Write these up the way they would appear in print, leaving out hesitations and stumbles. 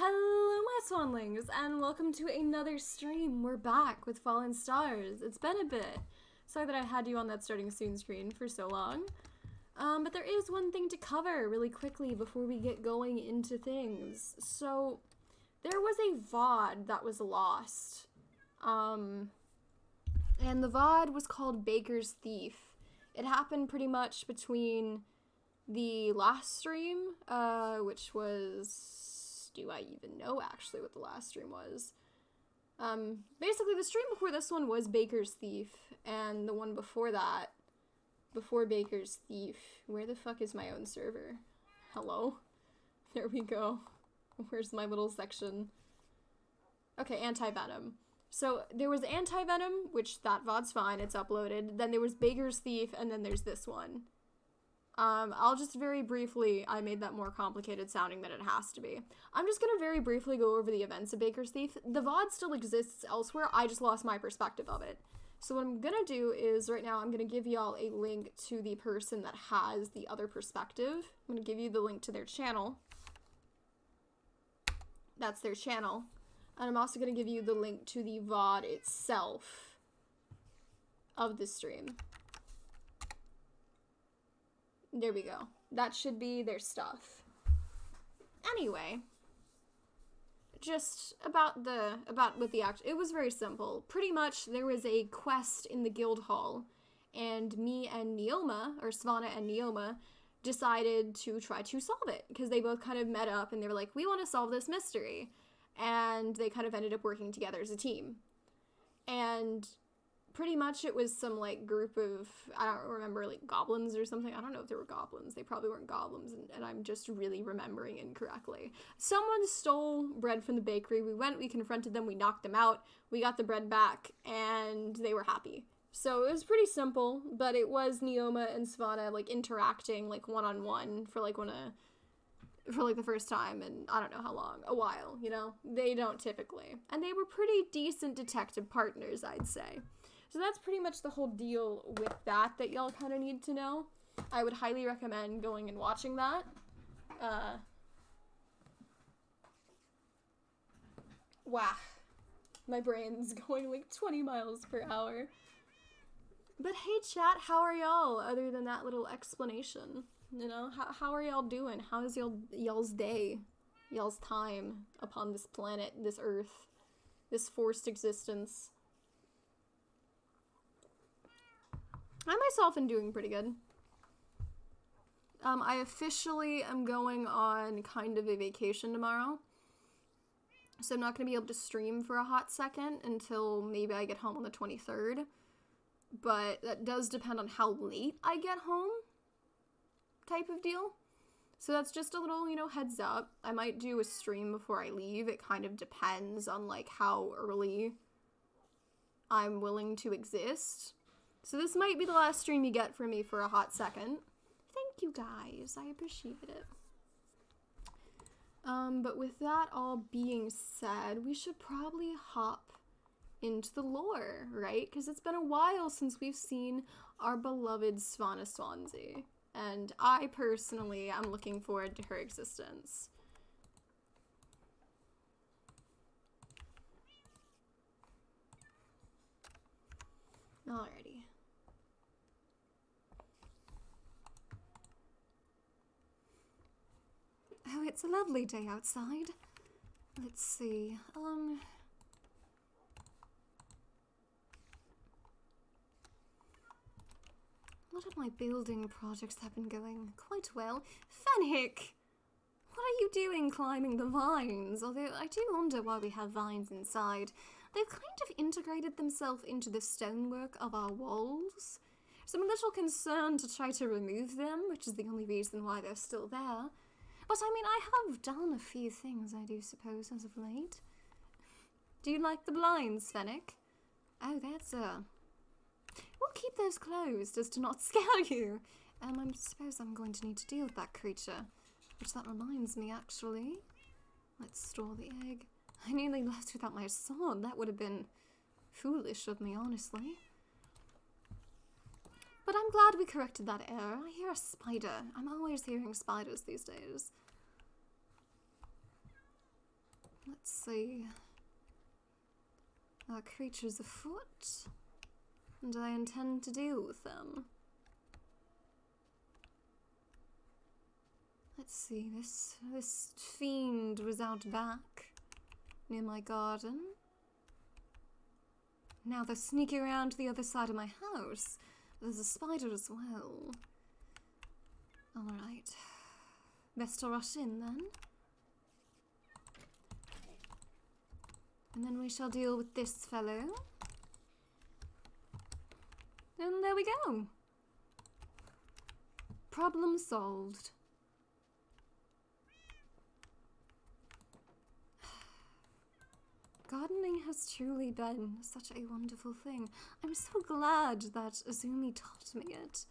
Hello my swanlings, and welcome to another stream. We're back with Fallen Stars. It's been a bit. Sorry that I had you on that starting soon screen for so long. But there is one thing to cover really quickly before we get going into things. So, there was a VOD that was lost. And the VOD was called Baker's Thief. It happened pretty much between the last stream, which was... do I even know actually what the last stream was? Basically the stream before this one was Baker's Thief, and the one before that, before Baker's Thief, where the fuck is my own server? Hello? There we go. Where's my little section? Okay, Anti-Venom. So there was Anti-Venom, which that VOD's fine, it's uploaded. Then there was Baker's Thief, and then there's this one. I'll just very briefly, I made that more complicated sounding than it has to be. I'm just gonna very briefly go over the events of Baker's Thief. The VOD still exists elsewhere, I just lost my perspective of it. So what I'm gonna do is, right now, I'm gonna give y'all a link to the person that has the other perspective. I'm gonna give you the link to their channel. That's their channel. And I'm also gonna give you the link to the VOD itself of the stream. There we go. That should be their stuff. Anyway, just about what the act. It was very simple. Pretty much, there was a quest in the guild hall, and me and Neoma, or Svana and Neoma, decided to try to solve it because they both kind of met up and they were like, "We want to solve this mystery," and they kind of ended up working together as a team. And pretty much it was some, like, group of, I don't remember, like, goblins or something. I don't know if they were goblins. They probably weren't goblins, and I'm just really remembering incorrectly. Someone stole bread from the bakery. We went, we confronted them, we knocked them out, we got the bread back, and they were happy. So it was pretty simple, but it was Neoma and Svana, like, interacting, like, one-on-one for, like, the first time in I don't know how long. A while, you know? They don't typically. And they were pretty decent detective partners, I'd say. So that's pretty much the whole deal with that y'all kind of need to know. I would highly recommend going and watching that. Wow. My brain's going like 20 miles per hour. But hey chat, how are y'all other than that little explanation? You know, how are y'all doing? How is y'all's day? Y'all's time upon this planet, this earth, this forced existence? I myself am doing pretty good. I officially am going on kind of a vacation tomorrow. So I'm not going to be able to stream for a hot second until maybe I get home on the 23rd. But that does depend on how late I get home, type of deal. So that's just a little, you know, heads up. I might do a stream before I leave. It kind of depends on, like, how early I'm willing to exist. So this might be the last stream you get from me for a hot second. Thank you guys, I appreciate it. But with that all being said, we should probably hop into the lore, right? Because it's been a while since we've seen our beloved Svana Swansea. And I personally am looking forward to her existence. Alrighty. Oh, it's a lovely day outside. Let's see, a lot of my building projects have been going quite well. Fenwick! What are you doing climbing the vines? Although I do wonder why we have vines inside. They've kind of integrated themselves into the stonework of our walls. So I'm a little concerned to try to remove them, which is the only reason why they're still there. But I mean, I have done a few things, I do suppose, as of late. Do you like the blinds, Fenwick? Oh, that's we'll keep those closed as to not scare you. I suppose I'm going to need to deal with that creature. Which that reminds me, actually. Let's store the egg. I nearly left without my sword. That would have been foolish of me, honestly. But I'm glad we corrected that error. I hear a spider. I'm always hearing spiders these days. Let's see. Our creatures afoot, and I intend to deal with them. Let's see, this fiend was out back, near my garden. Now they're sneaking around to the other side of my house. There's a spider as well. Alright. Best to rush in then. And then we shall deal with this fellow. And there we go. Problem solved. Gardening has truly been such a wonderful thing. I'm so glad that Azumi taught me it.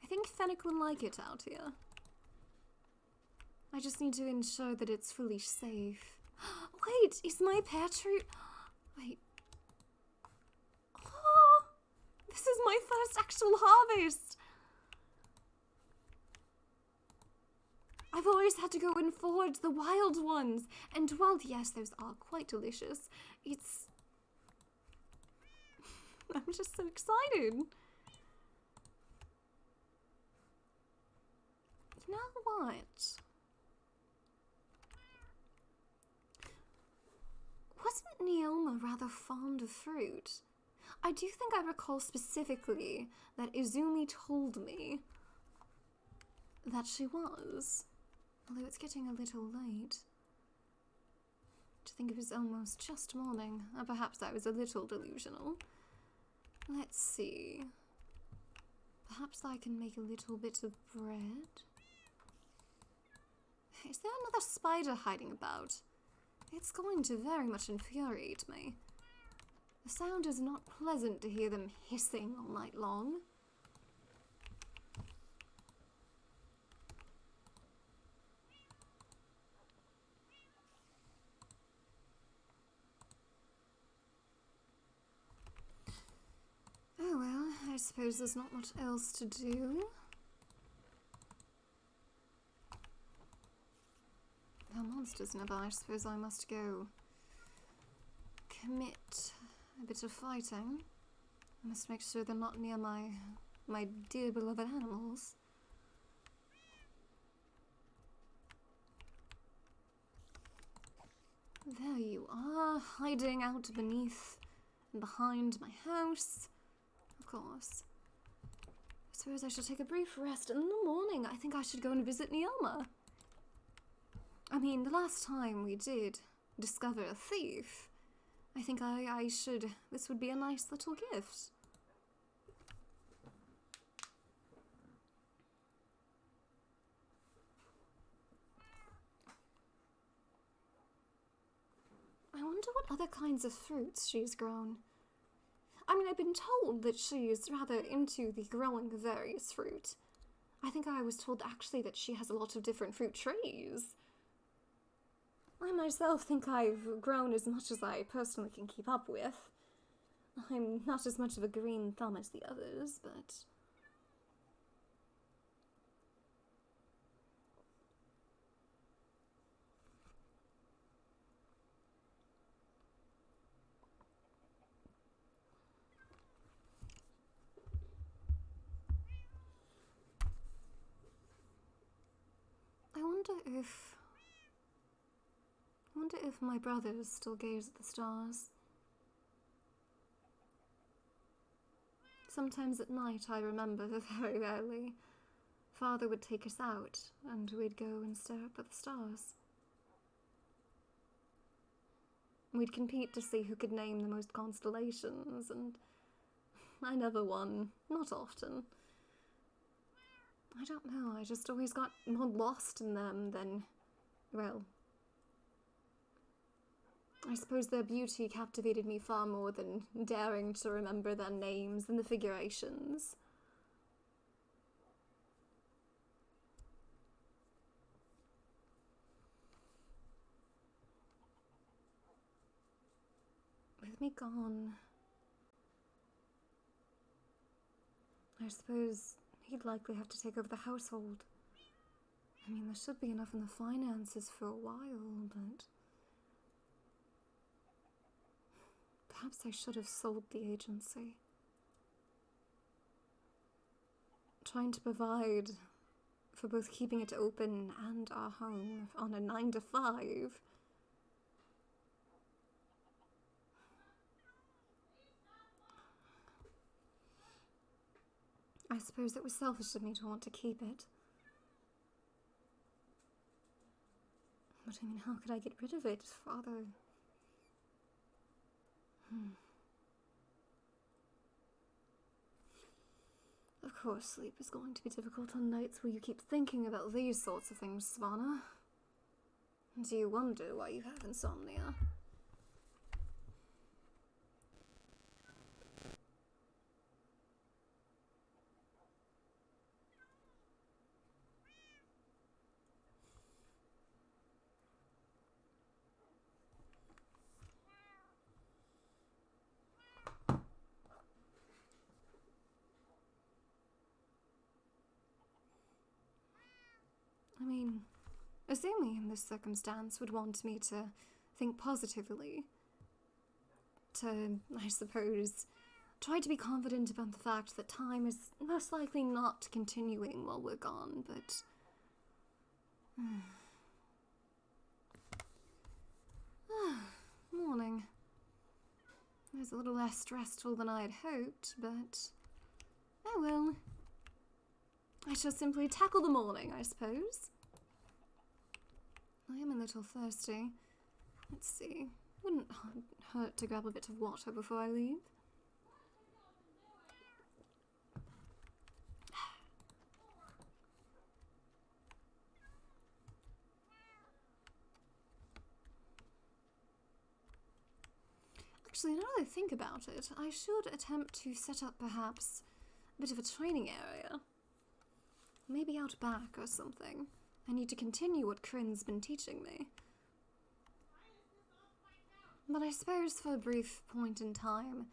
I think Fennec will like it out here. I just need to ensure that it's fully safe. Wait, is my pear tree... Wait. Oh, this is my first actual harvest. I've always had to go and forage the wild ones. And while, yes, those are quite delicious, it's... I'm just so excited. You know what? Wasn't Neoma rather fond of fruit? I do think I recall specifically that Izumi told me that she was. Although it's getting a little late. To think it was almost just morning. Or perhaps I was a little delusional. Let's see. Perhaps I can make a little bit of bread. Is there another spider hiding about? It's going to very much infuriate me. The sound is not pleasant to hear them hissing all night long. Oh well, I suppose there's not much else to do. There are monsters nearby. I suppose I must go commit a bit of fighting. I must make sure they're not near my dear beloved animals. There you are, hiding out beneath and behind my house. Of course. I suppose I should take a brief rest, and in the morning I think I should go and visit Neoma. I mean, the last time we did discover a thief, I think I should... This would be a nice little gift. I wonder what other kinds of fruits she's grown. I mean, I've been told that she's rather into the growing of various fruit. I think I was told actually that she has a lot of different fruit trees. I myself think I've grown as much as I personally can keep up with. I'm not as much of a green thumb as the others, but... I wonder if my brothers still gaze at the stars. Sometimes at night I remember very early. Father would take us out and we'd go and stare up at the stars. We'd compete to see who could name the most constellations, and I never won. Not often. I don't know, I just always got more lost in them than, well... I suppose their beauty captivated me far more than daring to remember their names and the figurations. With me gone, I suppose he'd likely have to take over the household. I mean, there should be enough in the finances for a while, but... Perhaps I should have sold the agency. Trying to provide for both keeping it open and our home on a 9 to 5. I suppose it was selfish of me to want to keep it. But I mean, how could I get rid of it, Father? Of course, sleep is going to be difficult on nights where you keep thinking about these sorts of things, Svana. Do you wonder why you have insomnia? I mean, Azumi in this circumstance would want me to think positively. To, I suppose, try to be confident about the fact that time is most likely not continuing while we're gone, but... Morning. It was a little less stressful than I had hoped, but... Oh well. I shall simply tackle the morning, I suppose. I am a little thirsty. Let's see. Wouldn't hurt to grab a bit of water before I leave. Actually, now that I think about it, I should attempt to set up perhaps a bit of a training area. Maybe out back or something. I need to continue what Kryn's been teaching me. But I suppose for a brief point in time...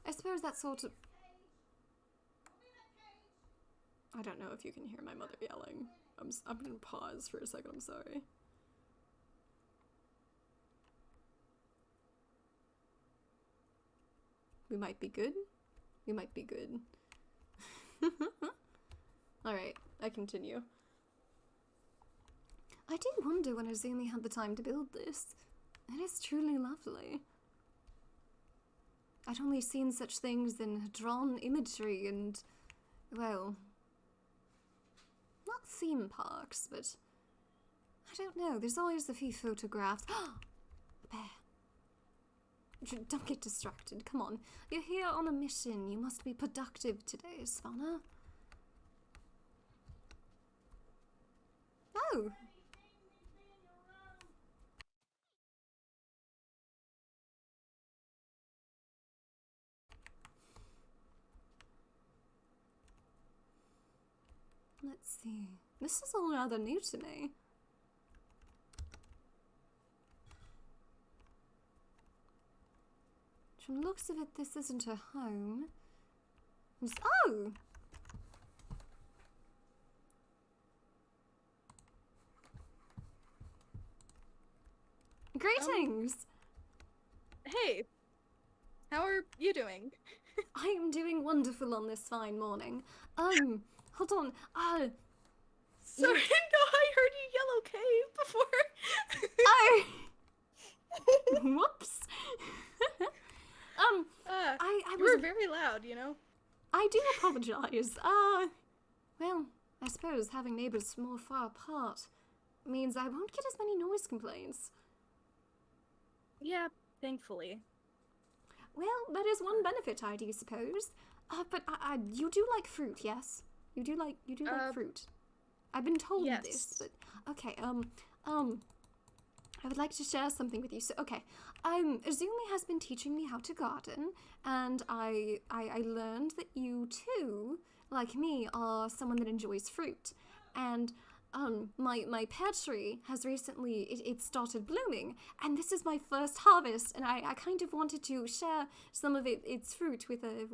I suppose that sort of... I don't know if you can hear my mother yelling. I'm gonna pause for a second, I'm sorry. We might be good. We might be good. Alright, I continue. I do wonder when Azumi had the time to build this. It is truly lovely. I'd only seen such things in drawn imagery and, well, not theme parks, but I don't know, there's always a few photographs. Bear. Don't get distracted, come on. You're here on a mission, you must be productive today, Svana. Oh! Let's see. This is all rather new to me. From the looks of it, this isn't her home. Oh! Greetings! Hey! How are you doing? I am doing wonderful on this fine morning. Hold on. Sorry, no, I heard you yell okay before. Oh! Whoops! I you were very loud, you know? I do apologize. Well, I suppose having neighbors more far apart means I won't get as many noise complaints. Yeah, thankfully. Well, that is one benefit, I do suppose. But you do like fruit, yes? You do like fruit. I've been told yes. this, but okay. I would like to share something with you. So, okay, Azumi has been teaching me how to garden, and I learned that you too, like me, are someone that enjoys fruit, and my pear tree has recently, it started blooming, and this is my first harvest, and I kind of wanted to share some of its fruit with a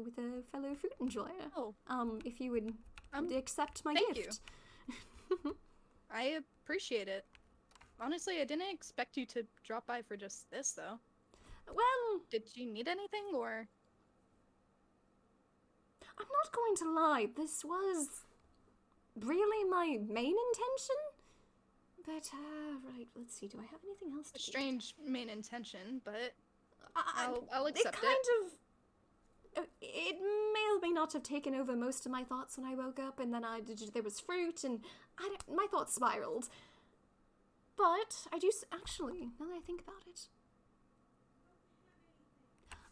fellow fruit enjoyer. Oh, If you would accept my thank gift. I appreciate it. Honestly, I didn't expect you to drop by for just this, though. Well, Did you need anything, or? I'm not going to lie, this was really my main intention. But, right, let's see, do I have anything else to A do? strange main intention, but I- I'll accept it. It may or may not have taken over most of my thoughts when I woke up, and then there was fruit, and my thoughts spiraled. But I do actually, now that I think about it,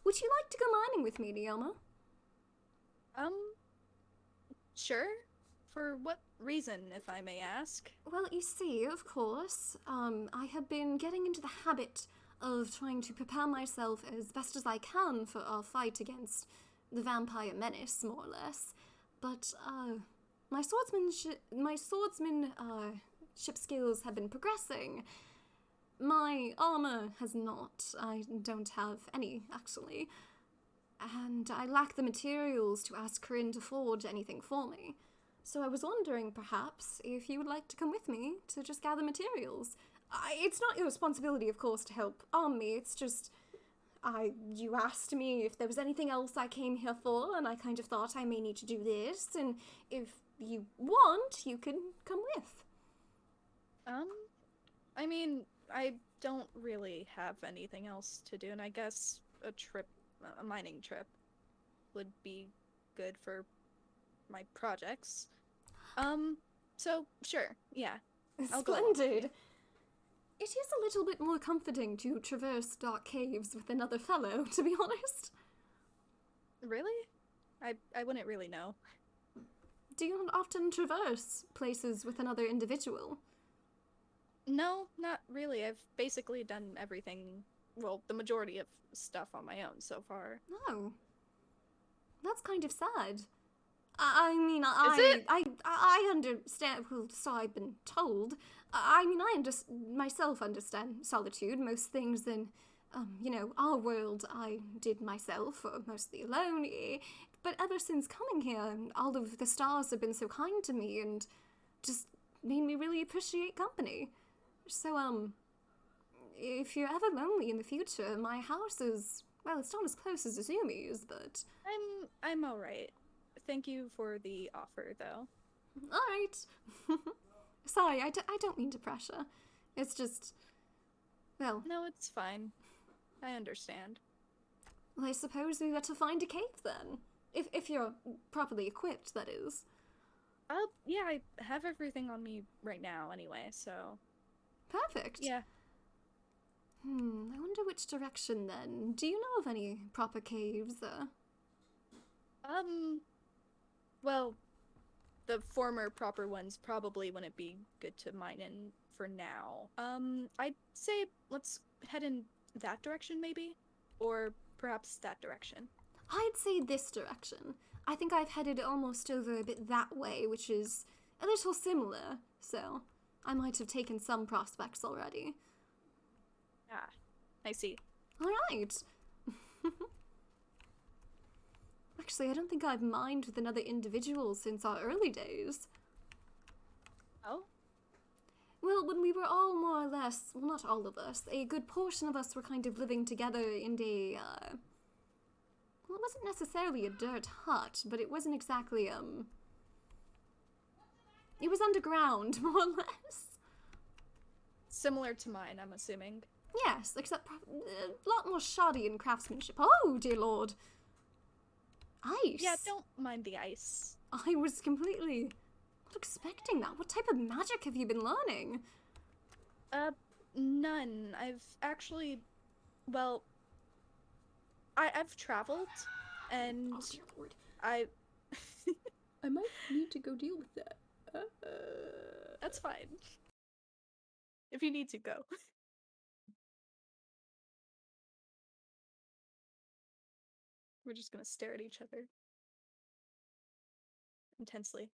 would you like to go mining with me, Neoma? Sure. For what reason, if I may ask? Well, you see, of course, I have been getting into the habit of trying to prepare myself as best as I can for our fight against the vampire menace, more or less. But, my swordsmanship skills have been progressing. My armor has not. I don't have any, actually. And I lack the materials to ask Corinne to forge anything for me. So I was wondering, perhaps, if you would like to come with me to just gather materials. It's not your responsibility, of course, to help arm me. It's just, you asked me if there was anything else I came here for, and I kind of thought I may need to do this, and if you want, you can come with. I mean, I don't really have anything else to do, and I guess a mining trip would be good for my projects. So sure, yeah. I'll go along with Splendid. you. It is a little bit more comforting to traverse dark caves with another fellow, to be honest. Really? I wouldn't really know. Do you not often traverse places with another individual? No, not really. I've basically done everything, well, the majority of stuff on my own so far. No. That's kind of sad. I mean, Is it? I understand, well, so I've been told. I mean, I myself understand solitude, most things in, our world I did myself, or mostly alone. But ever since coming here, all of the stars have been so kind to me and just made me really appreciate company. So, if you're ever lonely in the future, my house is, well, it's not as close as Azumi's, but... I'm alright. Thank you for the offer, though. Alright. Sorry, I don't mean to pressure. It's just, well... No, it's fine. I understand. Well, I suppose we were to find a cave, then. If you're properly equipped, that is. Yeah, I have everything on me right now anyway, so... Perfect. Yeah. I wonder which direction, then. Do you know of any proper caves, Well, the former proper ones probably wouldn't be good to mine in for now. I'd say let's head in that direction, maybe? Or perhaps that direction. I'd say this direction. I think I've headed almost over a bit that way, which is a little similar, so I might have taken some prospects already. Ah, I see. Alright. Actually, I don't think I've mined with another individual since our early days. Oh? Well, when we were all more or less, well, not all of us, a good portion of us were kind of living together in a, well, it wasn't necessarily a dirt hut, but it wasn't exactly, it was underground, more or less. Similar to mine, I'm assuming. Yes, except a lot more shoddy in craftsmanship. Oh, dear lord. Ice. Yeah, don't mind the ice. I was completely not expecting that. What type of magic have you been learning? None. I've actually, well, I've traveled, and Oh, dear lord. I might need to go deal with that. That's fine. If you need to go. We're just gonna stare at each other intensely.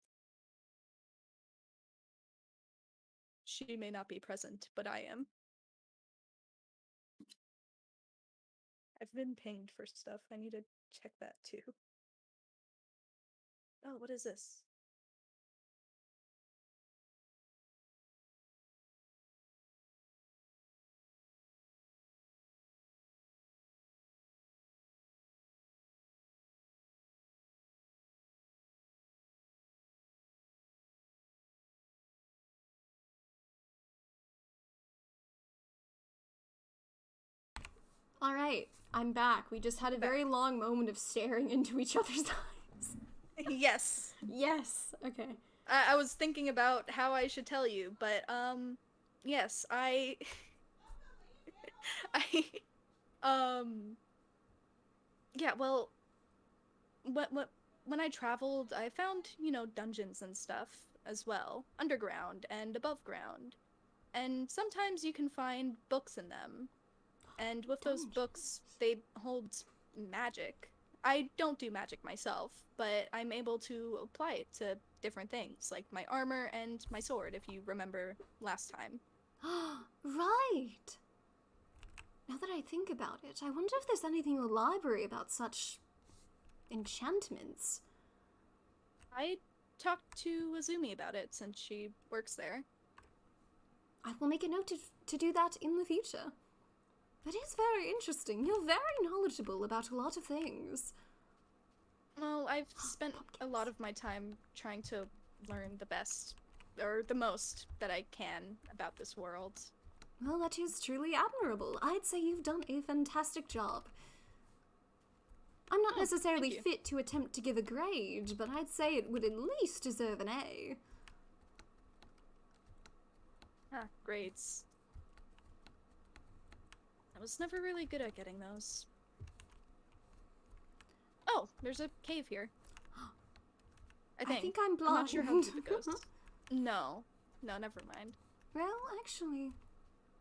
she may not be present, but I am. I've been pinged for stuff. I need to check that too. Oh, what is this? Alright, I'm back. We just had a very long moment of staring into each other's eyes. Yes. Yes, okay. I was thinking about how I should tell you, but, yes, I, yeah, well, when I traveled, I found, dungeons and stuff as well, underground and above ground. And sometimes you can find books in them. And with those books, they hold magic. I don't do magic myself, but I'm able to apply it to different things, like my armor and my sword, if you remember last time. Right! Now that I think about it, I wonder if there's anything in the library about such enchantments. I talked to Azumi about it since she works there. I will make a note to do that in the future. That is very interesting. You're very knowledgeable about a lot of things. Well, I've spent a lot of my time trying to learn the best, or the most, that I can about this world. Well, that is truly admirable. I'd say you've done a fantastic job. I'm not necessarily fit to attempt to give a grade, but I'd say it would at least deserve an A. Ah, grades. I was never really good at getting those. Oh, there's a cave here. I think I'm blind. I'm not sure how deep it goes. No, never mind. Well, actually,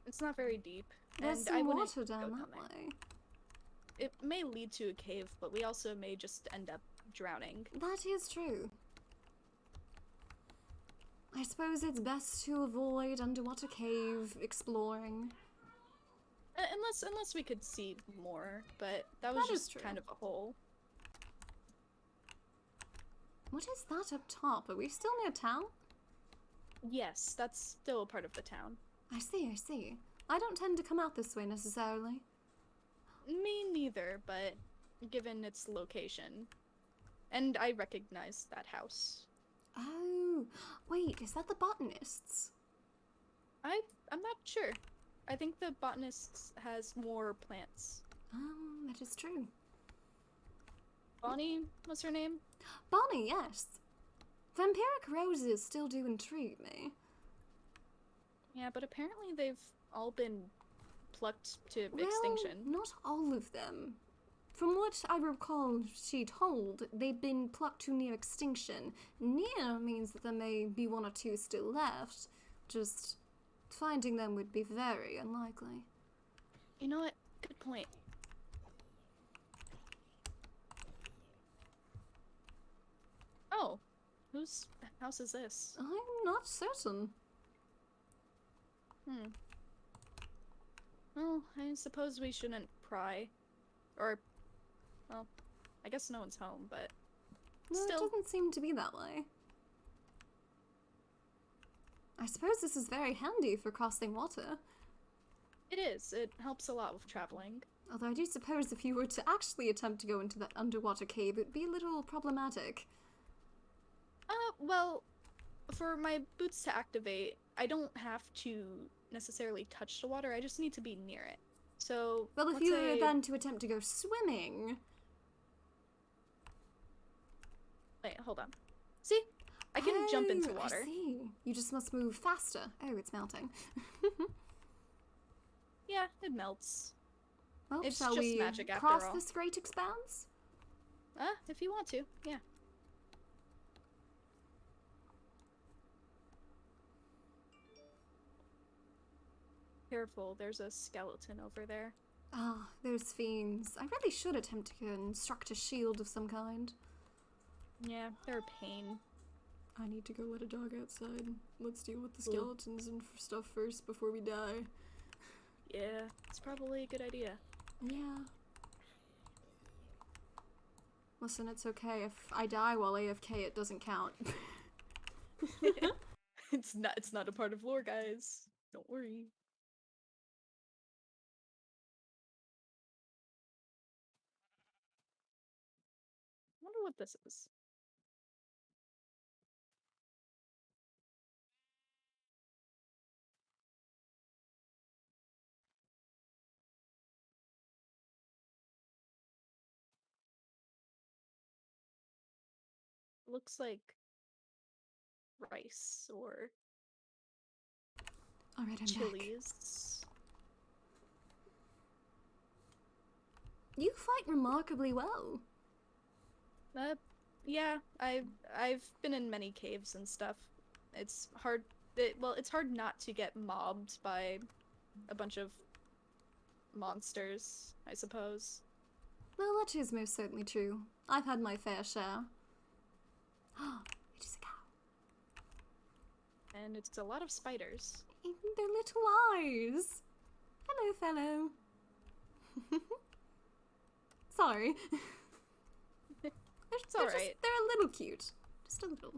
it's not very deep. There's and some I wouldn't water down go that there. way. It may lead to a cave, but we also may just end up drowning. That is true. I suppose it's best to avoid underwater cave exploring. Unless we could see more, but that was just kind of a hole. What is that up top? Are we still near town? Yes, that's still a part of the town. I see. I don't tend to come out this way necessarily. Me neither, but given its location. And I recognize that house. Oh, wait, is that the botanists? I'm not sure. I think the botanists has more plants. Oh, that is true. Bonnie was her name? Bonnie, yes. Vampiric roses still do intrigue me. Yeah, but apparently they've all been plucked to extinction. Not all of them. From what I recall she told, they've been plucked to near extinction. Near means that there may be one or two still left. Just finding them would be very unlikely. You know what? Good point. Oh, whose house is this? I'm not certain. Well, I suppose we shouldn't pry. Or, well, I guess no one's home, but No, still. it doesn't seem to be that way. I suppose this is very handy for crossing water. It is. It helps a lot with traveling. Although I do suppose if you were to actually attempt to go into that underwater cave, it'd be a little problematic. Well, for my boots to activate, I don't have to necessarily touch the water, I just need to be near it. So, well, if you were then to attempt to go swimming... Wait, hold on. See? I can jump into water. I see. You just must move faster. Oh, it's melting. Yeah, it melts. Well, it's shall just we magic after cross all. this great expanse? If you want to, yeah. Careful, there's a skeleton over there. Ah, those fiends. I really should attempt to construct a shield of some kind. Yeah, they're a pain. I need to go let a dog outside. Let's deal with the skeletons and stuff first before we die. Yeah, it's probably a good idea. Yeah. Listen, it's okay. If I die while AFK, it doesn't count. It's not a part of lore, guys. Don't worry. I wonder what this is. Looks like rice or Alright, I'm back. chilies. You fight remarkably well. Yeah, I've been in many caves and stuff. It's hard. It's hard not to get mobbed by a bunch of monsters, I suppose. Well, that is most certainly true. I've had my fair share. It is a cow. And it's a lot of spiders. In their little eyes. Hello, fellow. Sorry. It's alright. They're a little cute. Just a little.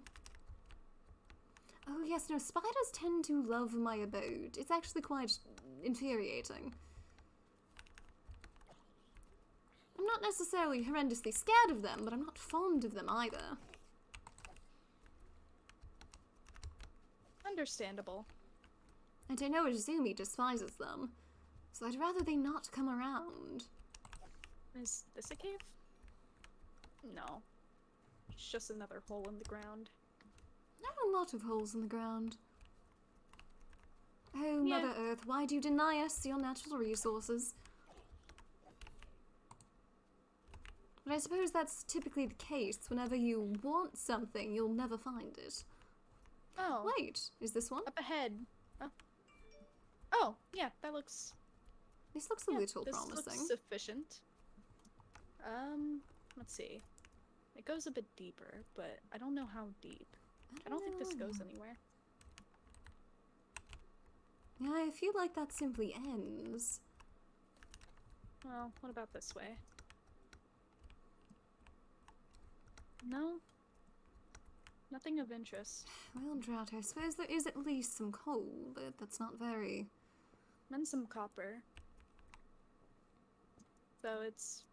Oh yes, no, spiders tend to love my abode. It's actually quite infuriating. I'm not necessarily horrendously scared of them, but I'm not fond of them either. Understandable. And I know Izumi despises them, so I'd rather they not come around. Is this a cave? No. It's just another hole in the ground. There are a lot of holes in the ground. Oh, Yeah. Mother Earth, why do you deny us your natural resources? But I suppose that's typically the case. Whenever you want something, you'll never find it. Oh. Wait, is this one? Up ahead. Oh, yeah, that looks... This looks a little this promising. looks sufficient. Let's see. It goes a bit deeper, but I don't know how deep. I don't think this goes anywhere. Yeah, I feel like that simply ends. Well, what about this way? No? Nothing of interest. Well, Drought, I suppose there is at least some coal, but that's not very... And some copper. So it's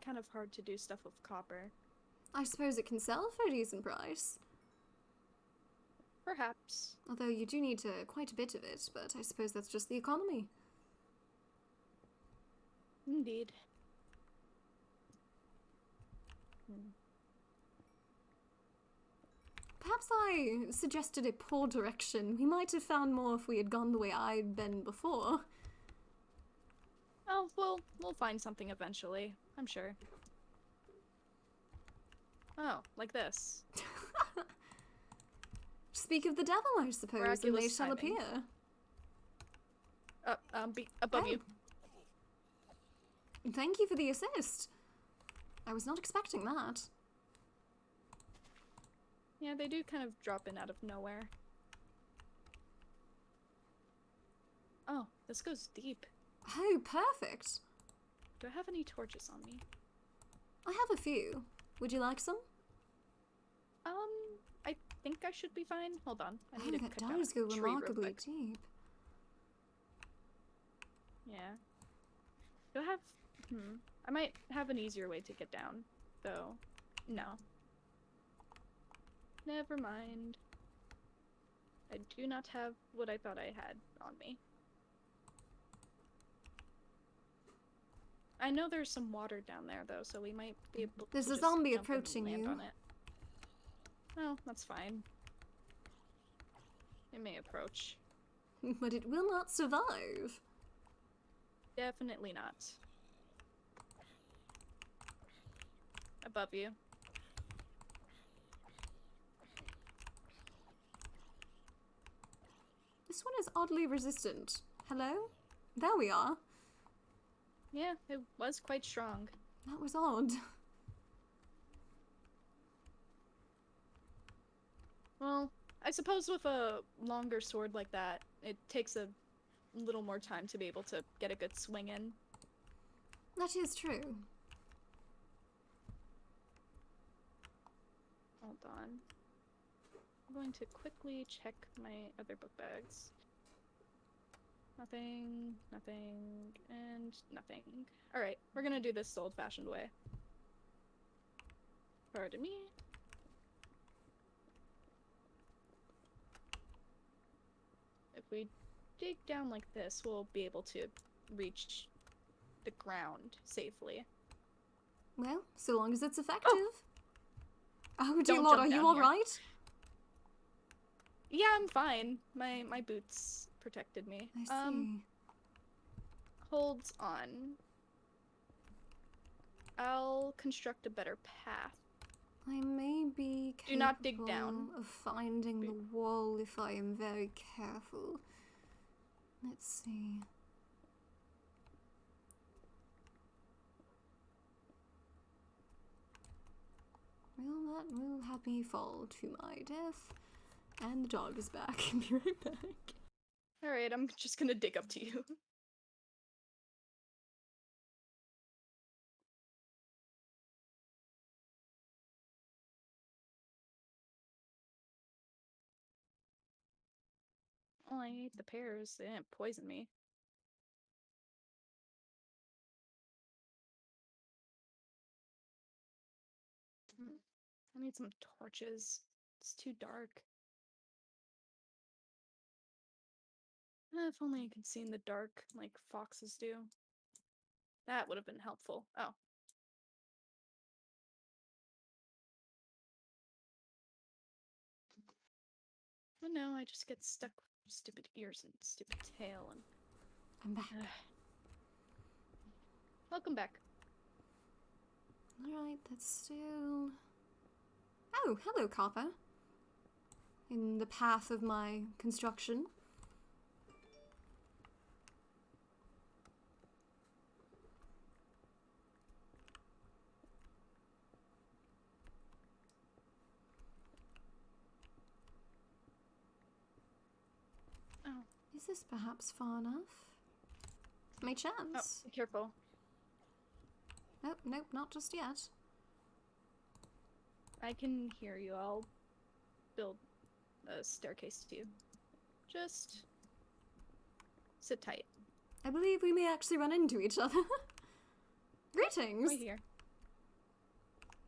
kind of hard to do stuff with copper. I suppose it can sell for a decent price. Perhaps. Although you do need quite a bit of it, but I suppose that's just the economy. Indeed. Perhaps I suggested a poor direction. We might have found more if we had gone the way I'd been before. Oh, we'll find something eventually, I'm sure. Oh, like this. Speak of the devil, I suppose, and they Miraculous shall timing. appear. Above you. Thank you for the assist. I was not expecting that. Yeah, they do kind of drop in out of nowhere. Oh, this goes deep. Oh, perfect. Do I have any torches on me? I have a few. Would you like some? I think I should be fine. Hold on. I need Oh, to that cut down does a go tree real remarkably quick. deep. Yeah. Do I have... I might have an easier way to get down, though. No. Never mind. I do not have what I thought I had on me. I know there's some water down there, though, so we might be able to There's a just zombie jump in and approaching land you. on it. Oh, that's fine. It may approach. But it will not survive. Definitely not. Above you. This one is oddly resistant. Hello? There we are. Yeah, it was quite strong. That was odd. Well, I suppose with a longer sword like that, it takes a little more time to be able to get a good swing in. That is true. Hold on. I'm going to quickly check my other book bags. Nothing, nothing, and nothing. Alright, we're gonna do this the old-fashioned way. Pardon me. If we dig down like this, we'll be able to reach the ground safely. Well, so long as it's effective. Oh dear Don't lord, jump are you down here. alright? Yeah, I'm fine. My boots protected me. I see. Hold on. I'll construct a better path. I may be Do not dig down. capable of finding the wall if I am very careful. Let's see. Well, that will have me fall to my death. And the dog is back. Be right back. Alright, I'm just gonna dig up to you. Oh, I ate the pears. They didn't poison me. I need some torches. It's too dark. If only I could see in the dark like foxes do. That would have been helpful. Oh. But no, I just get stuck with stupid ears and stupid tail and... I'm back. Welcome back. Alright, that's still... Oh, hello, Copper. In the path of my construction. Oh. Is this perhaps far enough? May chance. Oh, be careful. Nope, nope, not just yet. I can hear you. I'll build a staircase to you. Just sit tight. I believe we may actually run into each other. Greetings! Right here.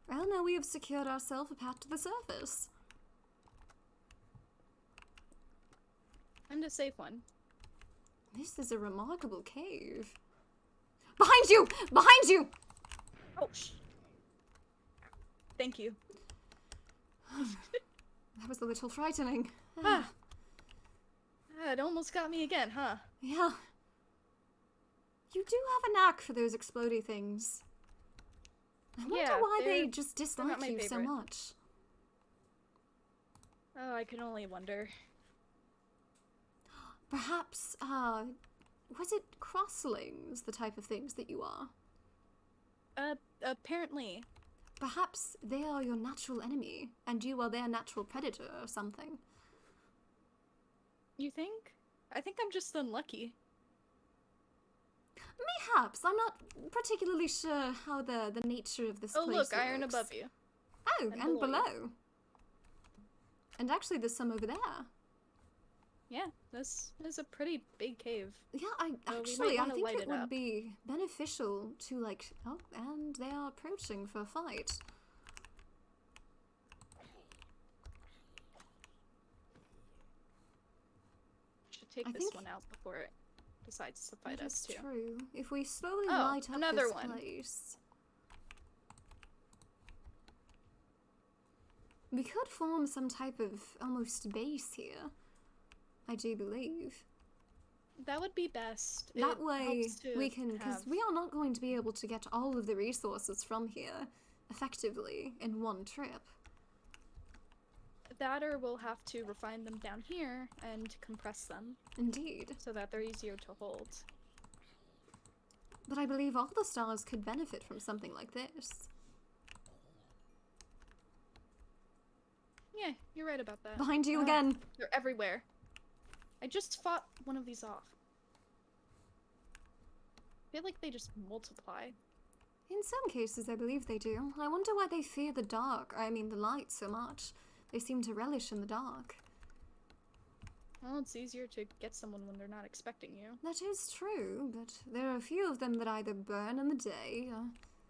Well, now we have secured ourselves a path to the surface. And a safe one. This is a remarkable cave. Behind you! Behind you! Oh, shh. Thank you. That was a little frightening. Ah. It almost got me again, huh? Yeah. You do have a knack for those explodey things. I wonder Yeah, why they they're just not dislike my you so favorite. much. Oh, I can only wonder. Perhaps, was it crosslings, the type of things that you are? Apparently. Perhaps they are your natural enemy, and you are their natural predator or something. You think? I think I'm just unlucky. Perhaps. I'm not particularly sure how the nature of this Oh, place look, iron works. above you. Oh, And and below you. below. And actually there's some over there. Yeah, this is a pretty big cave. Yeah, So we might actually, I wanna think light it it would up. be beneficial to, like... Oh, and they are approaching for a fight. Should take I this think- one out before it decides to fight That us is too. true. If we slowly Oh, light up another this one. place... We could form some type of almost base here. I do believe. That would be best. That It way helps to we can, because have- we are not going to be able to get all of the resources from here effectively in one trip. That or we'll have to refine them down here and compress them Indeed. so that they're easier to hold. But I believe all the stars could benefit from something like this. Yeah, you're right about that. Behind you again. They're everywhere. I just fought one of these off. I feel like they just multiply. In some cases, I believe they do. I wonder why they fear the dark. I mean, the light so much. They seem to relish in the dark. Well, it's easier to get someone when they're not expecting you. That is true, but there are a few of them that either burn in the day or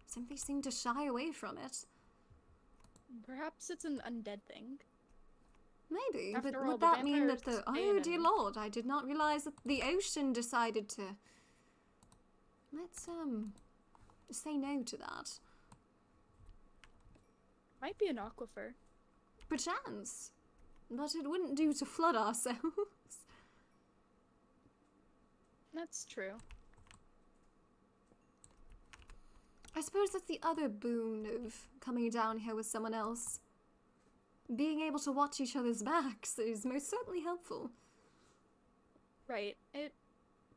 simply seem to shy away from it. Perhaps it's an undead thing. Maybe, After but all, would the that mean that vampires the... stay in Oh, dear it. lord, I did not realize that the ocean decided to... Let's, say no to that. Might be an aquifer. Perchance. But it wouldn't do to flood ourselves. That's true. I suppose that's the other boon of coming down here with someone else. Being able to watch each other's backs is most certainly helpful. Right, it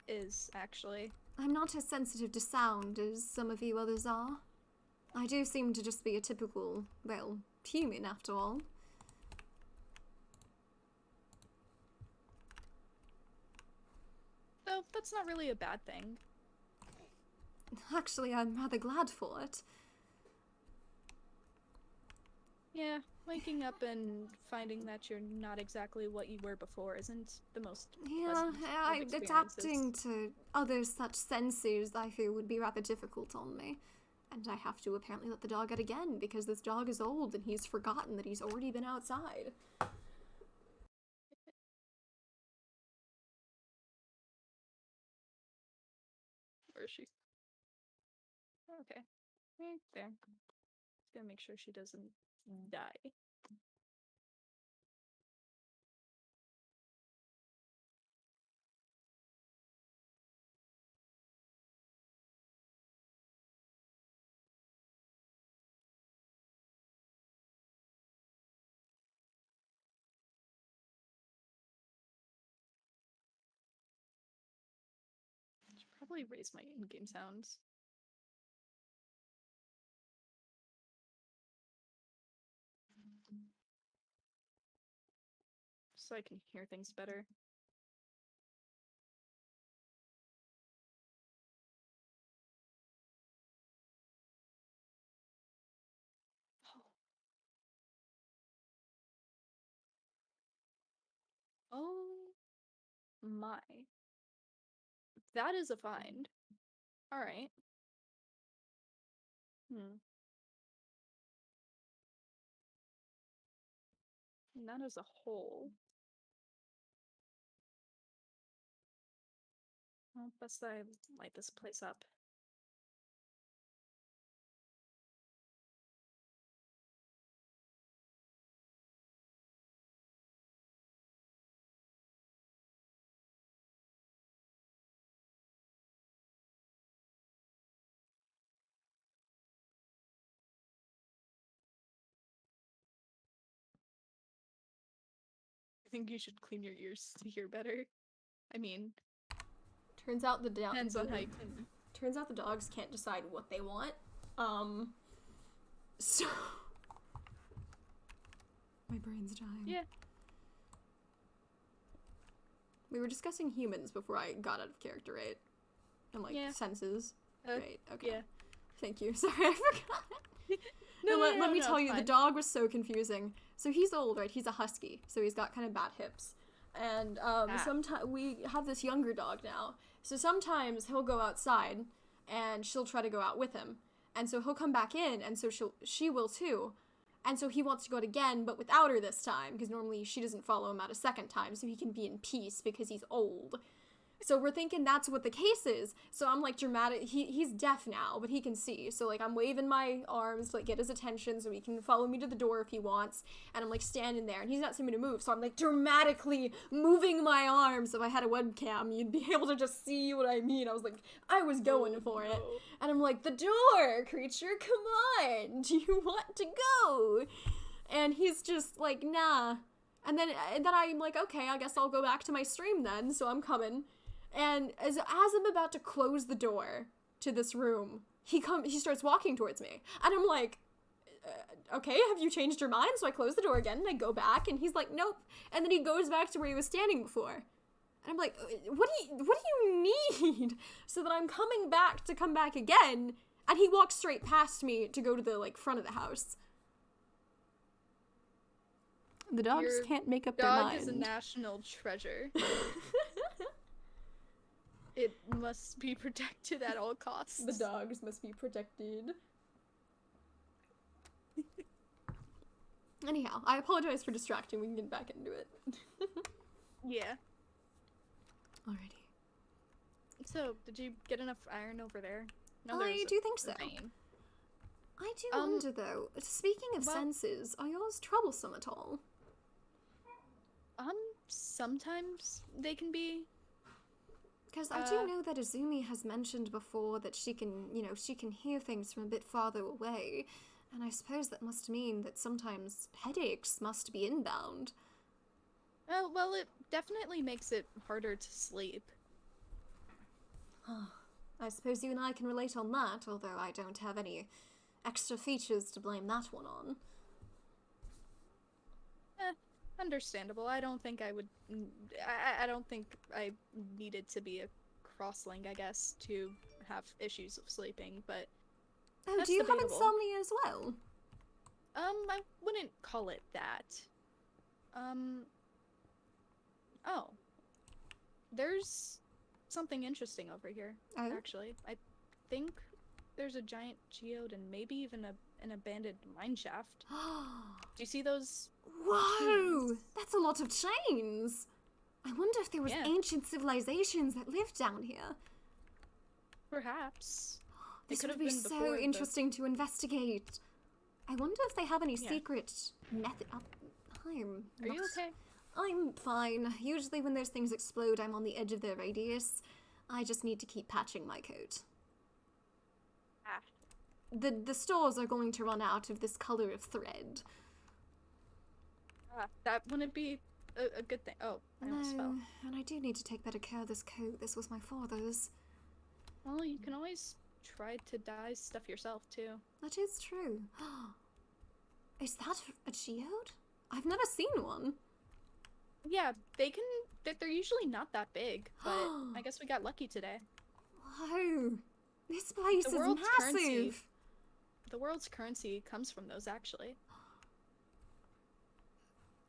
is, actually. I'm not as sensitive to sound as some of you others are. I do seem to just be a typical, well, human after all. Though, that's not really a bad thing. Actually, I'm rather glad for it. Yeah, waking up and finding that you're not exactly what you were before isn't the most Yeah, pleasant of experiences. adapting to other such senses I feel would be rather difficult on me. And I have to apparently let the dog out again because this dog is old and he's forgotten that he's already been outside. Where is she? Okay. Right there. Just gonna make sure she doesn't die. I should probably raise my in-game sounds. So I can hear things better. Oh my. That is a find. Alright. Hmm. And that is a hole. Well, best that I light this place up. I think you should clean your ears to hear better. I mean, Turns out depends on how you clean them. Turns out the dogs can't decide what they want. So my brain's dying. Yeah. We were discussing humans before I got out of character, right? And like Yeah. senses. Right, okay. Yeah. Thank you. Sorry, I forgot. Let me tell you, the dog was so confusing. So he's old, right? He's a husky, so he's got kind of bad hips. And sometimes we have this younger dog now. So sometimes he'll go outside, and she'll try to go out with him. And so he'll come back in, and so she will too. And so he wants to go out again, but without her this time, because normally she doesn't follow him out a second time, so he can be in peace because he's old. So we're thinking that's what the case is. So I'm like dramatic. He's deaf now, but he can see. So like I'm waving my arms to like get his attention so he can follow me to the door if he wants. And I'm like standing there and he's not seeming to move. So I'm like dramatically moving my arms. If I had a webcam, you'd be able to just see what I mean. I was like, I was going for it. And I'm like, the door, creature, come on. Do you want to go? And he's just like, nah. And then I'm like, okay, I guess I'll go back to my stream then. So I'm coming. And as I'm about to close the door to this room, he starts walking towards me. And I'm like, okay, have you changed your mind? So I close the door again, and I go back, and he's like, nope. And then he goes back to where he was standing before. And I'm like, what do you need? So then I'm coming back to come back again, and he walks straight past me to go to the, like, front of the house. The dogs Your can't make up their mind. Dog is a national treasure. It must be protected at all costs. The dogs must be protected. Anyhow, I apologize for distracting. We can get back into it. Yeah. Alrighty. So, did you get enough iron over there? No, I do think so. vein. I do wonder, though, speaking of senses, are yours troublesome at all? Sometimes they can be. Because I do know that Azumi has mentioned before that she can, she can hear things from a bit farther away. And I suppose that must mean that sometimes headaches must be inbound. Oh, well, it definitely makes it harder to sleep. I suppose you and I can relate on that, although I don't have any extra features to blame that one on. Understandable. I don't think I would. I don't think I needed to be a crosslink, I guess, to have issues of sleeping, but. Oh, that's do you have debatable. insomnia as well? I wouldn't call it that. Oh. There's something interesting over here, actually. I think there's a giant geode and maybe even an abandoned mine shaft. Do you see those? Whoa! chains? That's a lot of chains! I wonder if there was ancient civilizations that lived down here. Perhaps. This would be so interesting to investigate. I wonder if they have any secret method. Are you okay? I'm fine. Usually when those things explode, I'm on the edge of their radius. I just need to keep patching my coat. The stores are going to run out of this color of thread. That wouldn't be a good thing. Oh, I almost fell. And I do need to take better care of this coat. This was my father's. Well, you can always try to dye stuff yourself, too. That is true. Is that a geode? I've never seen one. Yeah, they're usually not that big, but I guess we got lucky today. Whoa, this place is massive. The world's currency comes from those, actually.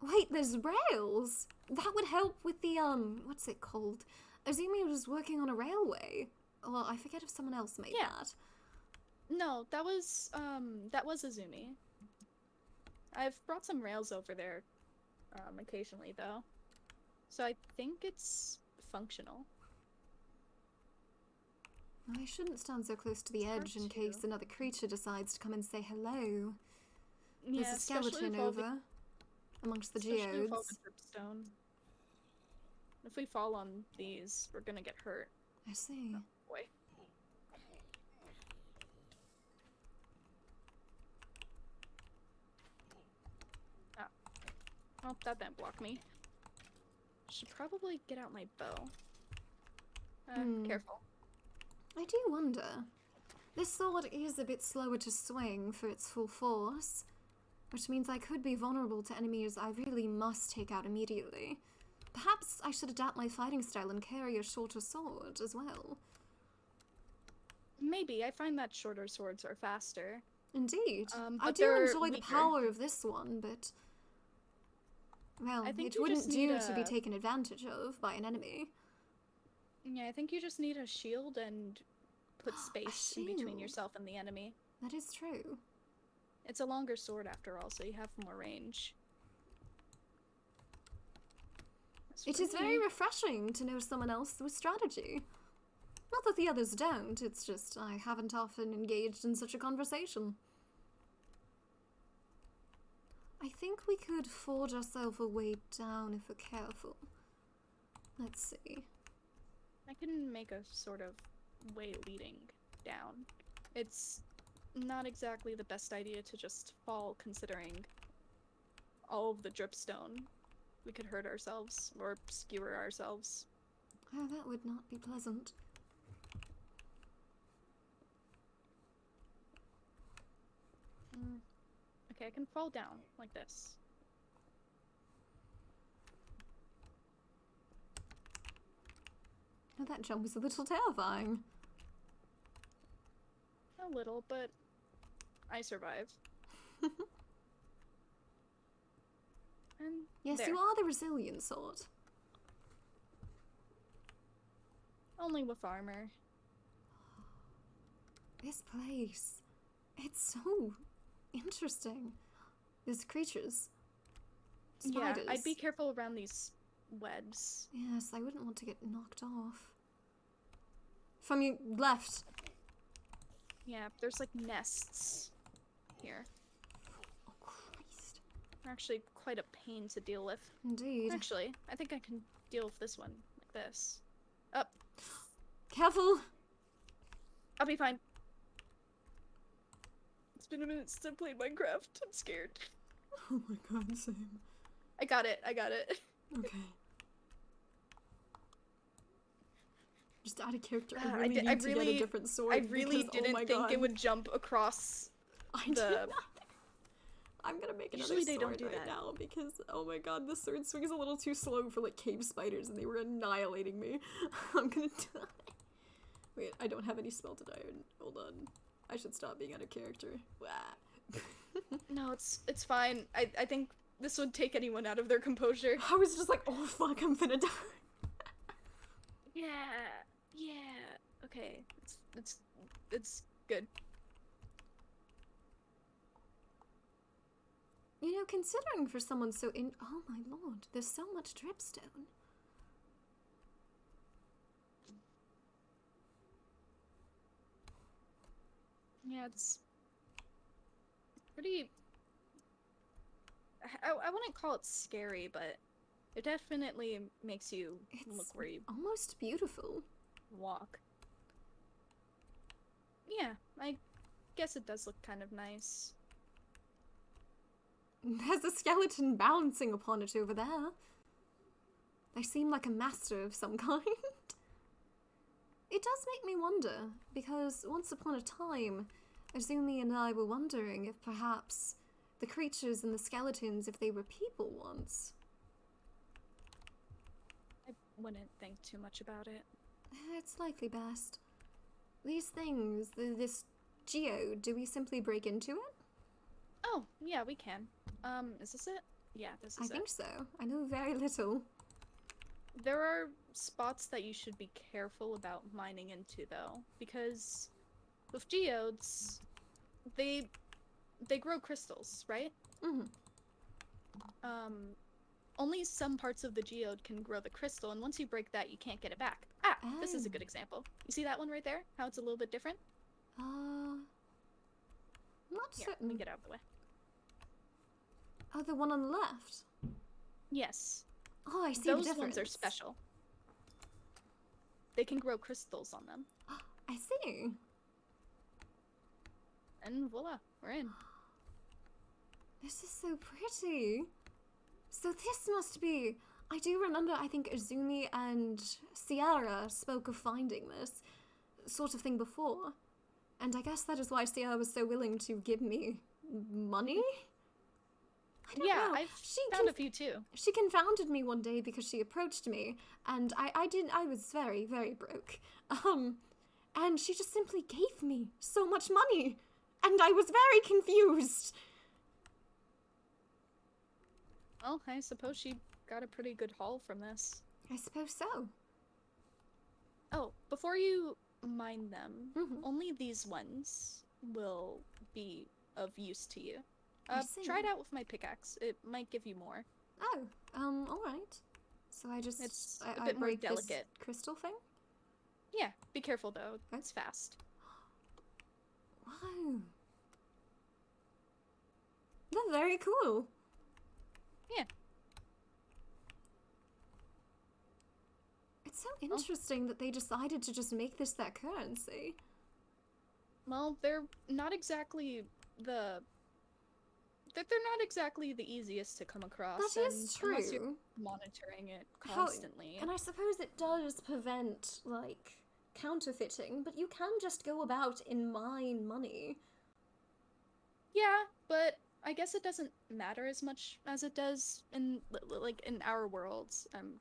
Wait, there's rails. That would help with the, what's it called? Azumi was working on a railway. Well, I forget if someone else made that. No, that was Azumi. I've brought some rails over there, occasionally, though. So I think it's functional. I shouldn't stand so close to the edge in case another creature decides to come and say hello. Yeah, there's a skeleton over amongst the geodes. If we fall on these, we're gonna get hurt. I see. Oh, boy. Oh, that didn't block me. Should probably get out my bow. Careful. I do wonder. This sword is a bit slower to swing for its full force, which means I could be vulnerable to enemies I really must take out immediately. Perhaps I should adapt my fighting style and carry a shorter sword as well. Maybe. I find that shorter swords are faster. Indeed. I do enjoy the power of this one, but... well, it wouldn't do to be taken advantage of by an enemy. Yeah, I think you just need a shield and put space in between yourself and the enemy. That is true. It's a longer sword after all, so you have more range. It is very refreshing to know someone else with strategy. Not that the others don't, it's just I haven't often engaged in such a conversation. I think we could forge ourselves a way down if we're careful. Let's see. I can make a sort of way leading down. It's not exactly the best idea to just fall, considering all of the dripstone. We could hurt ourselves, or skewer ourselves. Oh, that would not be pleasant. Okay, I can fall down like this. Oh, that jump was a little terrifying. A little, but I survived. And Yes, there. you are the resilient sort. Only with armor. This place. It's so interesting. There's creatures. Spiders. Yeah, I'd be careful around these webs. Yes, I wouldn't want to get knocked off. From your left. Yeah, there's like nests here. Oh, Christ. They're actually quite a pain to deal with. Indeed. Actually, I think I can deal with this one like this. Up. Careful! I'll be fine. It's been a minute since I played Minecraft. I'm scared. Oh my god, same. I got it. I got it. Okay. Just out of character, I I really did- need I to really- get a different sword. I really because, didn't oh my think god. it would jump across. I did the- not. I'm gonna make another Usually they sword don't do right that. now because, oh my god, the sword swing is a little too slow for like cave spiders and they were annihilating me. I'm gonna die. Wait, I don't have any smelted iron. Hold on. I should stop being out of character. Wah. No, it's fine. I think this would take anyone out of their composure. I was just like, oh fuck, I'm gonna die. Yeah. Okay. It's good. You know, considering for someone so oh my lord, there's so much dripstone. Yeah, it's pretty. I wouldn't call it scary, but it definitely makes you It's look where you almost beautiful. walk. Yeah, I guess it does look kind of nice. There's a skeleton bouncing upon it over there. They seem like a master of some kind. It does make me wonder, because once upon a time, Azumi and I were wondering if perhaps the creatures and the skeletons, if they were people once. I wouldn't think too much about it. It's likely best. These things, this geode, do we simply break into it? Oh, yeah, we can. Is this it? Yeah, this I is think it. so. I know very little. There are spots that you should be careful about mining into, though, because with geodes, they grow crystals, right? Mhm. Only some parts of the geode can grow the crystal, and once you break that, you can't get it back. Ah, this is a Oh. good example. You see that one right there? How it's a little bit different? Not Here, let me certain. get out of the way. Oh, the one on the left. Yes, Oh, I see the those difference. ones are special. They can grow crystals on them. I see. And voila, we're in. This is so pretty. So this must be... I do remember, I think Azumi and Sierra spoke of finding this sort of thing before. And I guess that is why Sierra was so willing to give me money? I don't Yeah, know. I've found a few too. She confounded me one day because she approached me, and I was very, very broke. And she just simply gave me so much money, and I was very confused. Well, I suppose she got a pretty good haul from this. I suppose so. Oh, before you mine them, Mhm. only these ones will be of use to you. I see. Try it out with my pickaxe. It might give you more. Oh, alright. So I just, It's I, a I bit more break this delicate. crystal thing? Yeah, be careful though. It's fast. Wow. They're very cool. Yeah. It's so interesting that they decided to just make this their currency. Well, they're not exactly the... They're not exactly the easiest to come across. That is and unless you're true. monitoring it How- constantly. And I suppose it does prevent, like, counterfeiting, but you can just go about and mine money. Yeah, but I guess it doesn't matter as much as it does in like in our worlds. I'm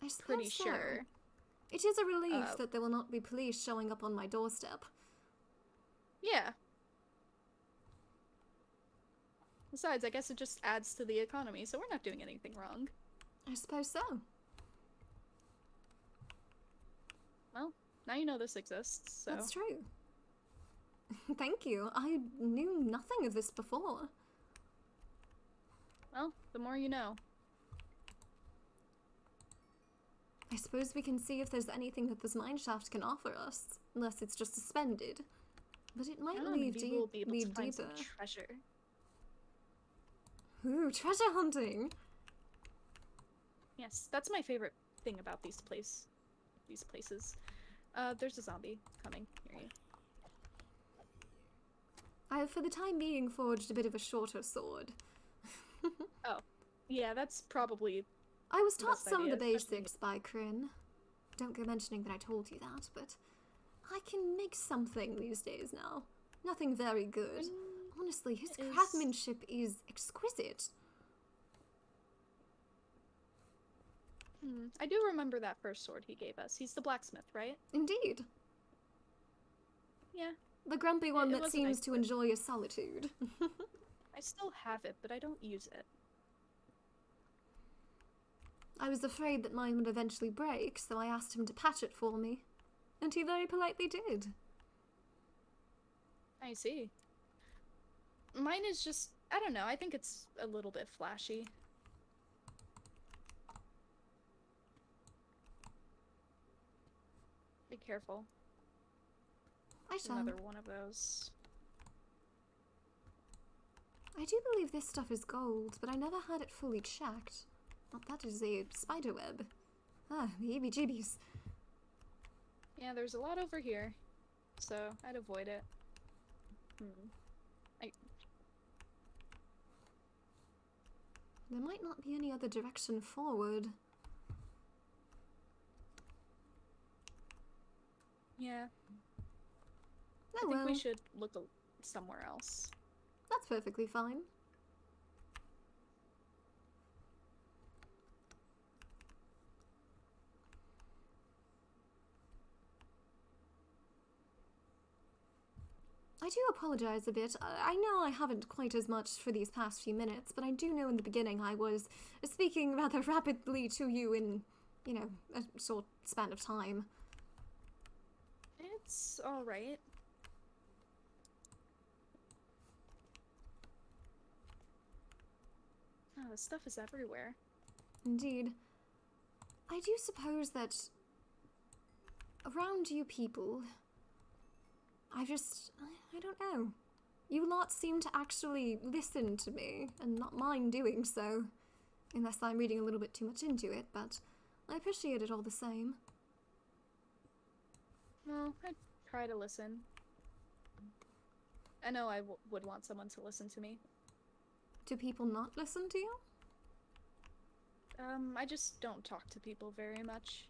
I suppose pretty so. sure. It is a relief Uh, that there will not be police showing up on my doorstep. Yeah. Besides, I guess it just adds to the economy, so we're not doing anything wrong. I suppose so. Well, now you know this exists, so. That's true. Thank you. I knew nothing of this before. Well, the more you know. I suppose we can see if there's anything that this mineshaft can offer us, unless it's just suspended. But it might lead we'll be able to find deeper. some treasure. Ooh, treasure hunting! Yes, that's my favorite thing about these places. There's a zombie coming. Here you. I have for the time being forged a bit of a shorter sword. Oh, yeah, that's probably. I was taught Best some of the idea, especially- basics by Kryn. Don't go mentioning that I told you that, but I can make something these days now. Nothing very good. Honestly, his craftsmanship is exquisite. I do remember that first sword he gave us. He's the blacksmith, right? Indeed. Yeah. The grumpy one It that was a seems nice to sword. enjoy his solitude. I still have it, but I don't use it. I was afraid that mine would eventually break, so I asked him to patch it for me. And he very politely did. I see. Mine is just, I don't know, I think it's a little bit flashy. Be careful. I shall. Another one of those. I do believe this stuff is gold, but I never had it fully checked. Oh, that is a spider web. Ah, the heebie-jeebies. Yeah, there's a lot over here, so I'd avoid it. There might not be any other direction forward. Yeah. Oh, I think well, we should look somewhere else. that's perfectly fine. I do apologize a bit. I know I haven't quite as much for these past few minutes, but I do know in the beginning I was speaking rather rapidly to you in, you know, a short span of time. It's alright. Oh, this stuff is everywhere. Indeed. I do suppose that around you people, I don't know. You lot seem to actually listen to me and not mind doing so. Unless I'm reading a little bit too much into it, but I appreciate it all the same. Well, I try to listen. I know I would want someone to listen to me. Do people not listen to you? I just don't talk to people very much.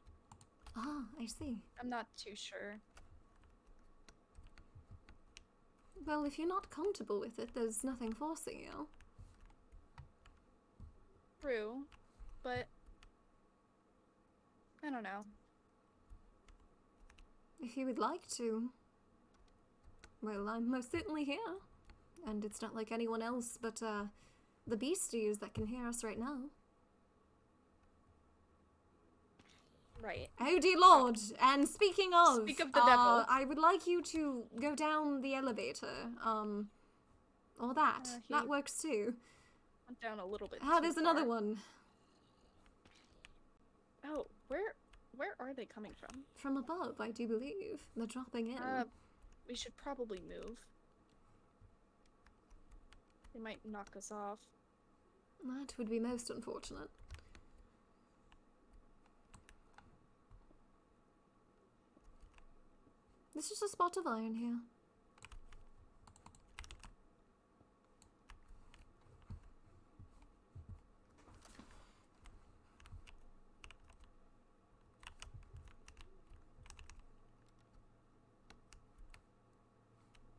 Ah, I see. I'm not too sure. Well, if you're not comfortable with it, there's nothing forcing you. True, but I don't know. If you would like to. Well, I'm most certainly here. And it's not like anyone else but, the beasties that can hear us right now. Right. Oh dear lord! And speaking of... Speak of the devil. I would like you to go down the elevator. Or that. That he- works too. Went down a little bit. Ah, too there's another far. one. Oh, where are they coming from? From above, I do believe. They're dropping in. We should probably move. They might knock us off. That would be most unfortunate. There's just a spot of iron here.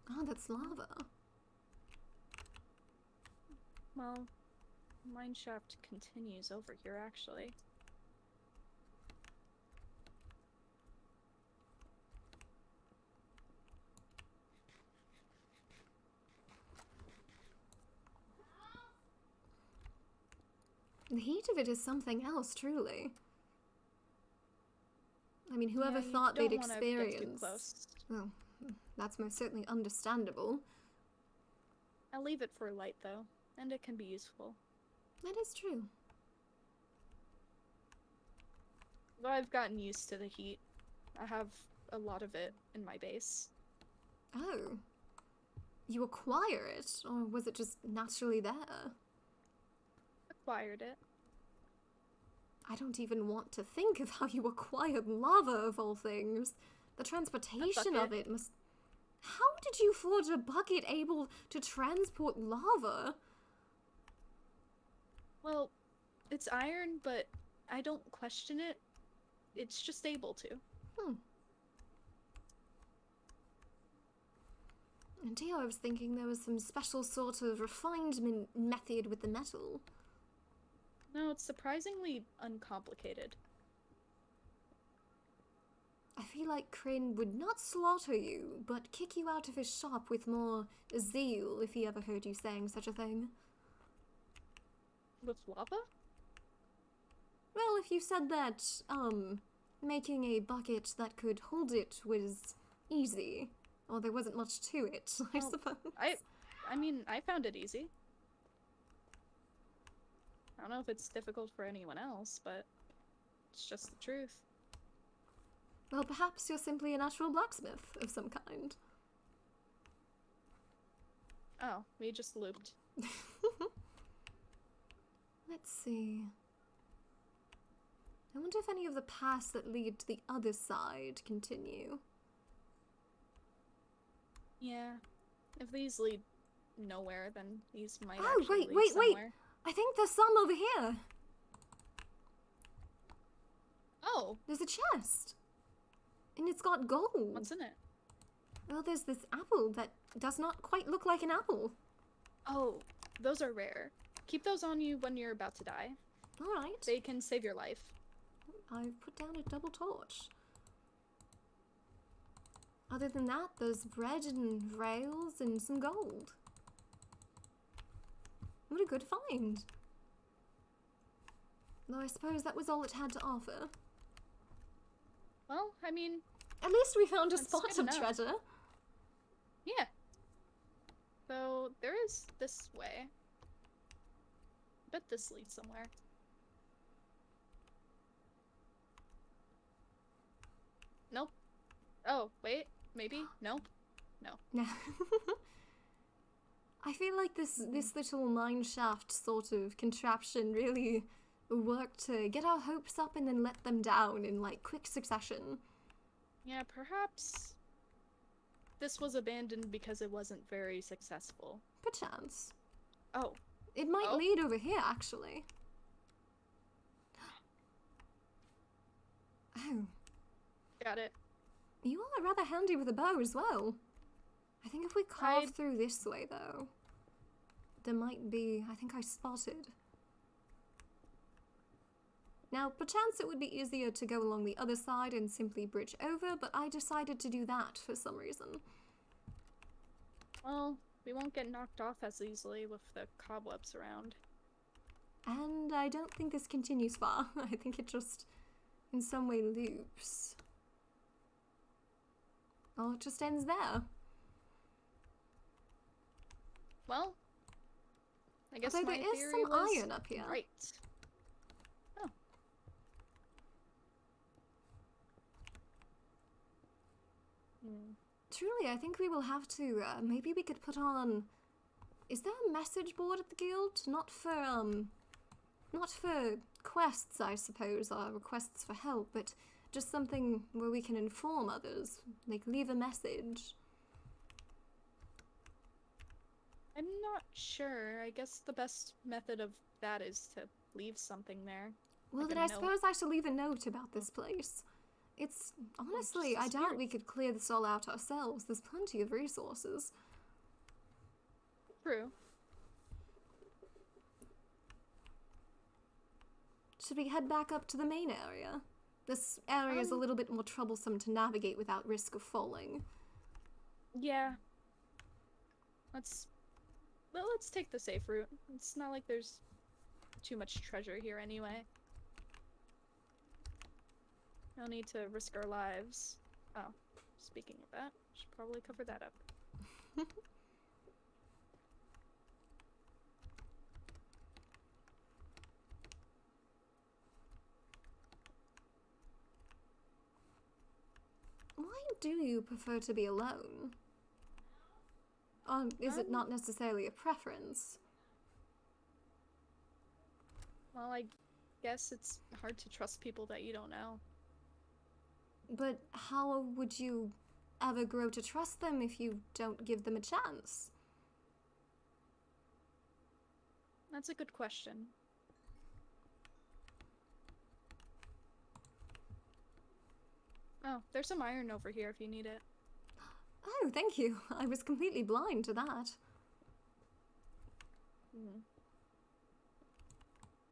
Oh, that's lava. Well, mine shaft continues over here, actually. The heat of it is something else, truly. I mean, whoever Yeah, thought they'd you don't wanna get too experience... close. Well, that's most certainly understandable. I'll leave it for light, though, and it can be useful. That is true. Though I've gotten used to the heat. I have a lot of it in my base. Oh. You acquire it, or was it just naturally there? Acquired it. I don't even want to think of how you acquired lava, of all things. The transportation of it must... How did you forge a bucket able to transport lava? Well, it's iron, but I don't question it. It's just able to. Dear, I was thinking there was some special sort of refinement method with the metal. No, it's surprisingly uncomplicated. I feel like Crane would not slaughter you, but kick you out of his shop with more zeal if he ever heard you saying such a thing. With lava? Well, if you said that, making a bucket that could hold it was easy, or there wasn't much to it, I suppose. I mean, I found it easy. I don't know if it's difficult for anyone else, but it's just the truth. Well, perhaps you're simply a natural blacksmith of some kind. Oh, we just looped. Let's see. I wonder if any of the paths that lead to the other side continue. Yeah. If these lead nowhere, then these might Oh, actually lead wait! somewhere. I think there's some over here. Oh! There's a chest. And it's got gold. What's in it? Well, there's this apple that does not quite look like an apple. Oh, those are rare. Keep those on you when you're about to die. Alright. They can save your life. I've put down a double torch. Other than that, there's bread and rails and some gold. What a good find. Though I suppose that was all it had to offer. Well, I mean... At least we found a That's spot good of enough. treasure. Yeah. So, there is this way. Bet this leads somewhere. Nope. Oh, wait. Maybe? No. No. I feel like this little mine shaft sort of contraption really worked to get our hopes up and then let them down in like quick succession. Yeah, perhaps this was abandoned because it wasn't very successful. Perchance. Oh. It might lead over here, actually. Oh. Got it. You are rather handy with a bow as well. I think if we carve through this way, though, there might be... I think I spotted. Now, perchance it would be easier to go along the other side and simply bridge over, but I decided to do that for some reason. Well, we won't get knocked off as easily with the cobwebs around. And I don't think this continues far. I think it just, in some way, loops. Or it just ends there. Well, I guess Although my there is theory some was iron up here. right. Oh. Truly, I think we will have to, maybe we could put on... Is there a message board at the guild? Not for quests, I suppose, or requests for help, but just something where we can inform others, like leave a message. I'm not sure. I guess the best method of that is to leave something there. Well, Like then a I note. suppose I shall leave a note about this place. It's, honestly, just I as doubt weird. we could clear this all out ourselves. There's plenty of resources. True. should we head back up to the main area? This area is a little bit more troublesome to navigate without risk of falling. Yeah. Let's take the safe route. It's not like there's too much treasure here anyway. No need to risk our lives. Oh, speaking of that, should probably cover that up. Why do you prefer to be alone? Is it not necessarily a preference? Well, I guess it's hard to trust people that you don't know. But how would you ever grow to trust them if you don't give them a chance? That's a good question. Oh, there's some iron over here if you need it. Oh, thank you. I was completely blind to that.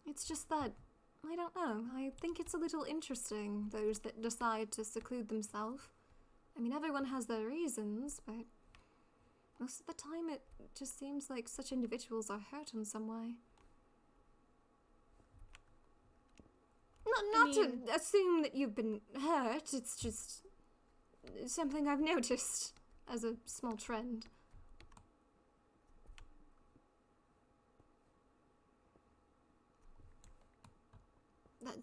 It's just that, I don't know, I think it's a little interesting, those that decide to seclude themselves. I mean, everyone has their reasons, but most of the time it just seems like such individuals are hurt in some way. Not to assume that you've been hurt, it's just something I've noticed as a small trend.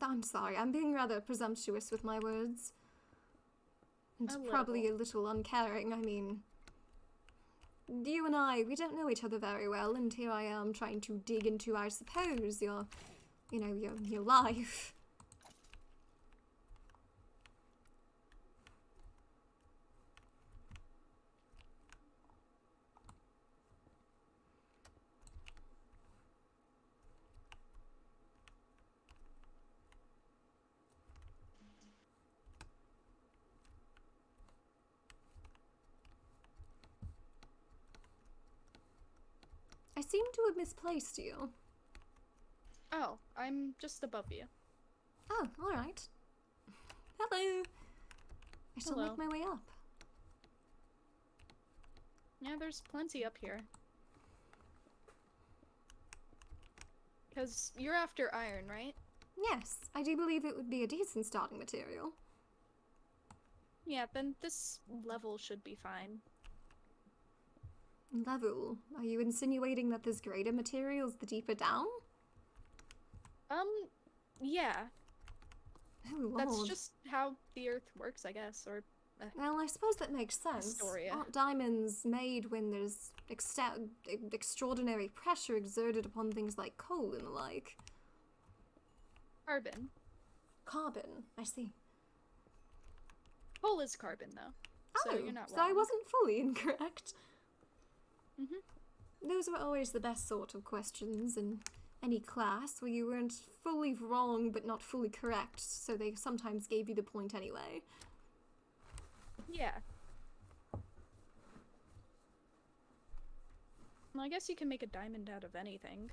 I'm sorry, I'm being rather presumptuous with my words. And probably a little uncaring, I mean. You and I, we don't know each other very well, and here I am trying to dig into, I suppose, your life. I seem to have misplaced you. Oh, I'm just above you. Oh, alright. Hello. I shall Hello. make my way up. Yeah, there's plenty up here. Because you're after iron, right? Yes, I do believe it would be a decent starting material. Yeah, then this level should be fine. Level? Are you insinuating that there's greater materials the deeper down? Yeah. Oh, Lord. That's just how the earth works, I guess, or... Well, I suppose that makes sense. Historia. Aren't diamonds made when there's extraordinary pressure exerted upon things like coal and the like? Carbon. Carbon, I see. Coal is carbon, though. So you're not so wrong. I wasn't fully incorrect. Mm-hmm. Those were always the best sort of questions in any class, where you weren't fully wrong but not fully correct, so they sometimes gave you the point anyway. Yeah. Well, I guess you can make a diamond out of anything.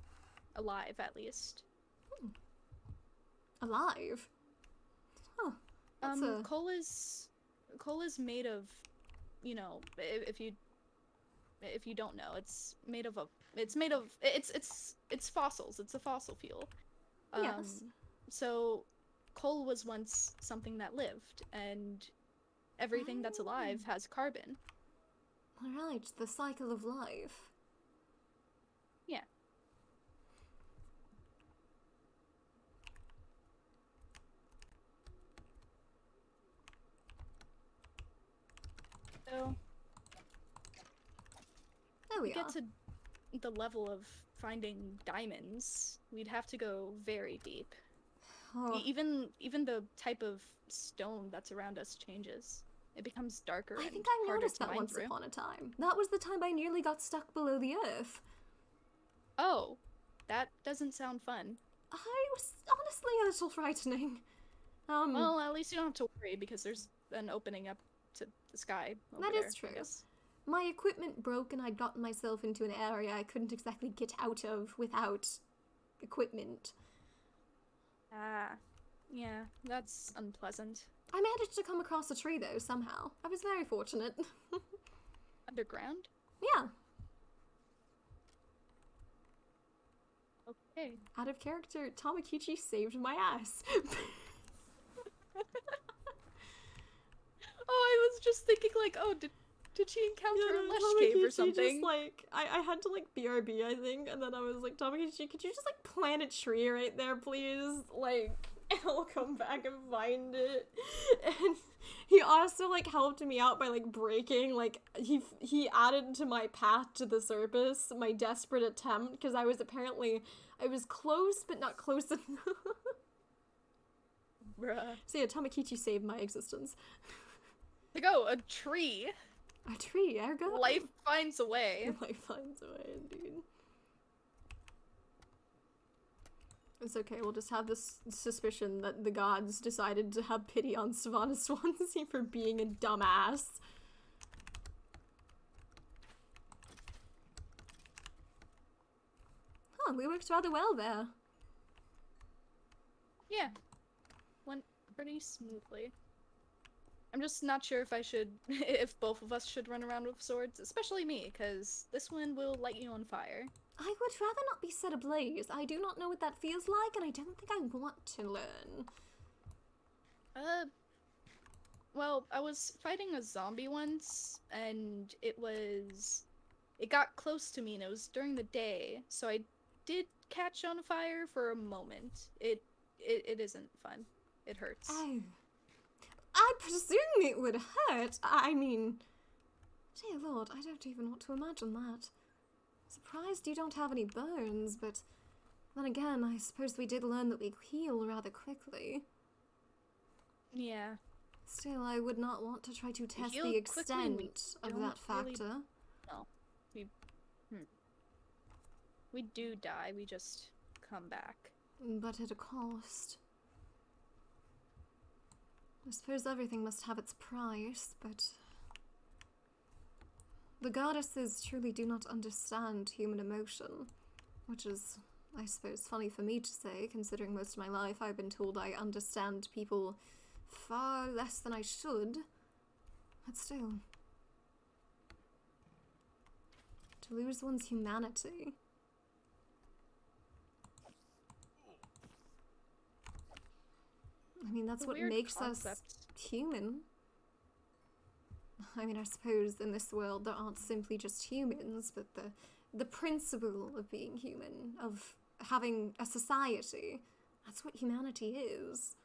Alive, at least. Alive? Huh. Coal is made of, you know, if you don't know, it's fossils. It's a fossil fuel. Yes. So coal was once something that lived, and everything that's alive has carbon. Alright, the cycle of life. Yeah. So There we to are. get to the level of finding diamonds, we'd have to go very deep. Oh, Even the type of stone that's around us changes. It becomes darker I and think I harder noticed to that mine once through. upon a time. That was the time I nearly got stuck below the earth. Oh, that doesn't sound fun. I was honestly a little frightening. Well, at least you don't have to worry because there's an opening up to the sky over That there, is true. I guess. My equipment broke and I'd gotten myself into an area I couldn't exactly get out of without equipment. Ah, yeah, that's unpleasant. I managed to come across a tree, though, somehow. I was very fortunate. Underground? Yeah. Okay. Out of character, Tamakichi saved my ass. Oh, I was just thinking like, oh, did she encounter a lush cave or something? Just like I had to like BRB, I think, and then I was like, Tamakichi, could you just like plant a tree right there, please? Like, and I'll come back and find it. And he also like helped me out by like breaking, like he added to my path to the surface my desperate attempt, because I was close but not close enough. Bruh. So yeah, Tamakichi saved my existence. Like, oh, a tree. A tree, ergo. Life finds a way. Life finds a way, indeed. It's okay, we'll just have this suspicion that the gods decided to have pity on Svana Swansea for being a dumbass. Huh, we worked rather well there. Yeah. Went pretty smoothly. I'm just not sure if I should, if both of us should run around with swords, especially me, because this one will light you on fire. I would rather not be set ablaze. I do not know what that feels like, and I don't think I want to learn. Well, I was fighting a zombie once, and it got close to me, and it was during the day, so I did catch on fire for a moment. It isn't fun. It hurts. Oh. I presume it would hurt. I mean, dear Lord, I don't even want to imagine that. Surprised you don't have any burns, but then again, I suppose we did learn that we heal rather quickly. Yeah. Still, I would not want to try to test heal the quickly, extent of don't that really- factor. No. We do die, we just come back. But at a cost. I suppose everything must have its price, but the goddesses truly do not understand human emotion, which is, I suppose, funny for me to say, considering most of my life I've been told I understand people far less than I should. But still, to lose one's humanity. I mean, that's what makes us human. I mean, I suppose in this world there aren't simply just humans, but the principle of being human, of having a society, that's what humanity is.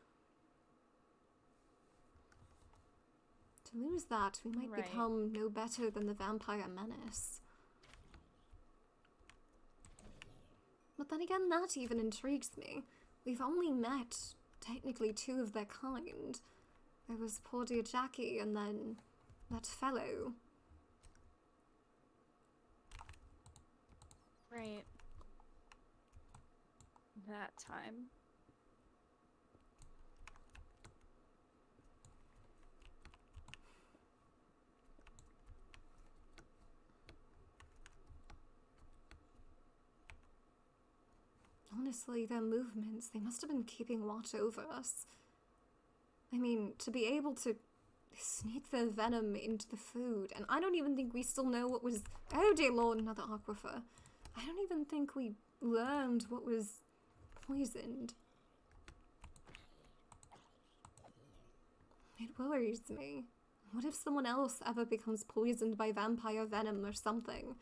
To lose that, we might become no better than the vampire menace. But then again, that even intrigues me. We've only met technically two of their kind. There was poor dear Jackie and then that fellow. Right. That time. Honestly, their movements, they must have been keeping watch over us. I mean, to be able to sneak their venom into the food, and I don't even think we still know what was— oh dear Lord, another aquifer. I don't even think we learned what was poisoned. It worries me. What if someone else ever becomes poisoned by vampire venom or something?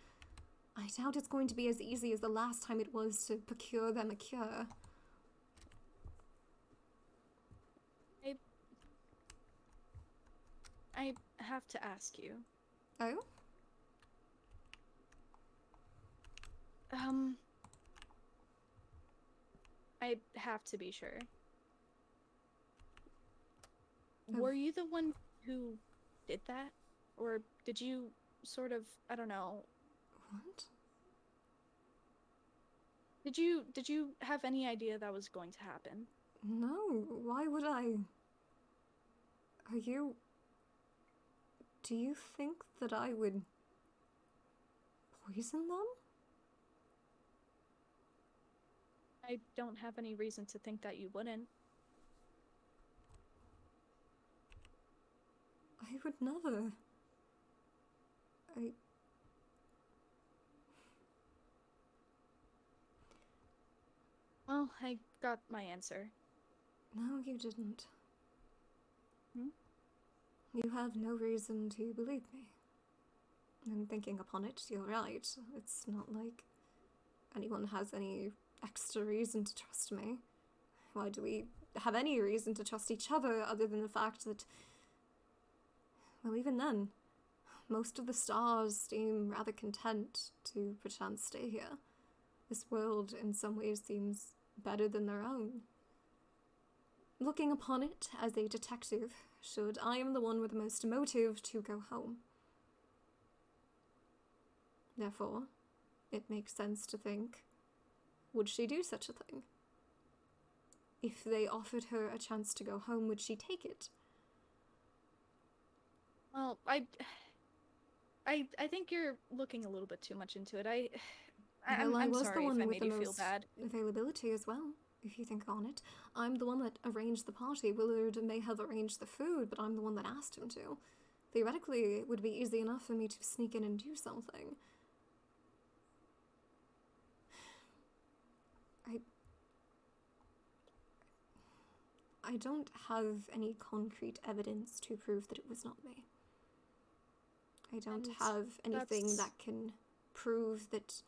I doubt it's going to be as easy as the last time it was to procure them a cure. I have to ask you. Oh? I have to be sure. Oh. Were you the one who did that? Or did you sort of, I don't know. What? Did you have any idea that was going to happen? No, why would I? Are you— do you think that I would poison them? I don't have any reason to think that you wouldn't. I would never. Well, I got my answer. No, you didn't. Hmm? You have no reason to believe me. And thinking upon it, you're right. It's not like anyone has any extra reason to trust me. Why do we have any reason to trust each other other than the fact that, well, even then, most of the stars seem rather content to perchance stay here. This world, in some ways, seems better than their own. Looking upon it as a detective, should I am the one with the most motive to go home. Therefore, it makes sense to think, would she do such a thing? If they offered her a chance to go home, would she take it? Well, I think you're looking a little bit too much into it. I'm was sorry the if one I with made the you feel most bad. availability as well, if you think on it. I'm the one that arranged the party. Willard may have arranged the food, but I'm the one that asked him to. Theoretically, it would be easy enough for me to sneak in and do something. I don't have any concrete evidence to prove that it was not me. I don't have anything that can prove that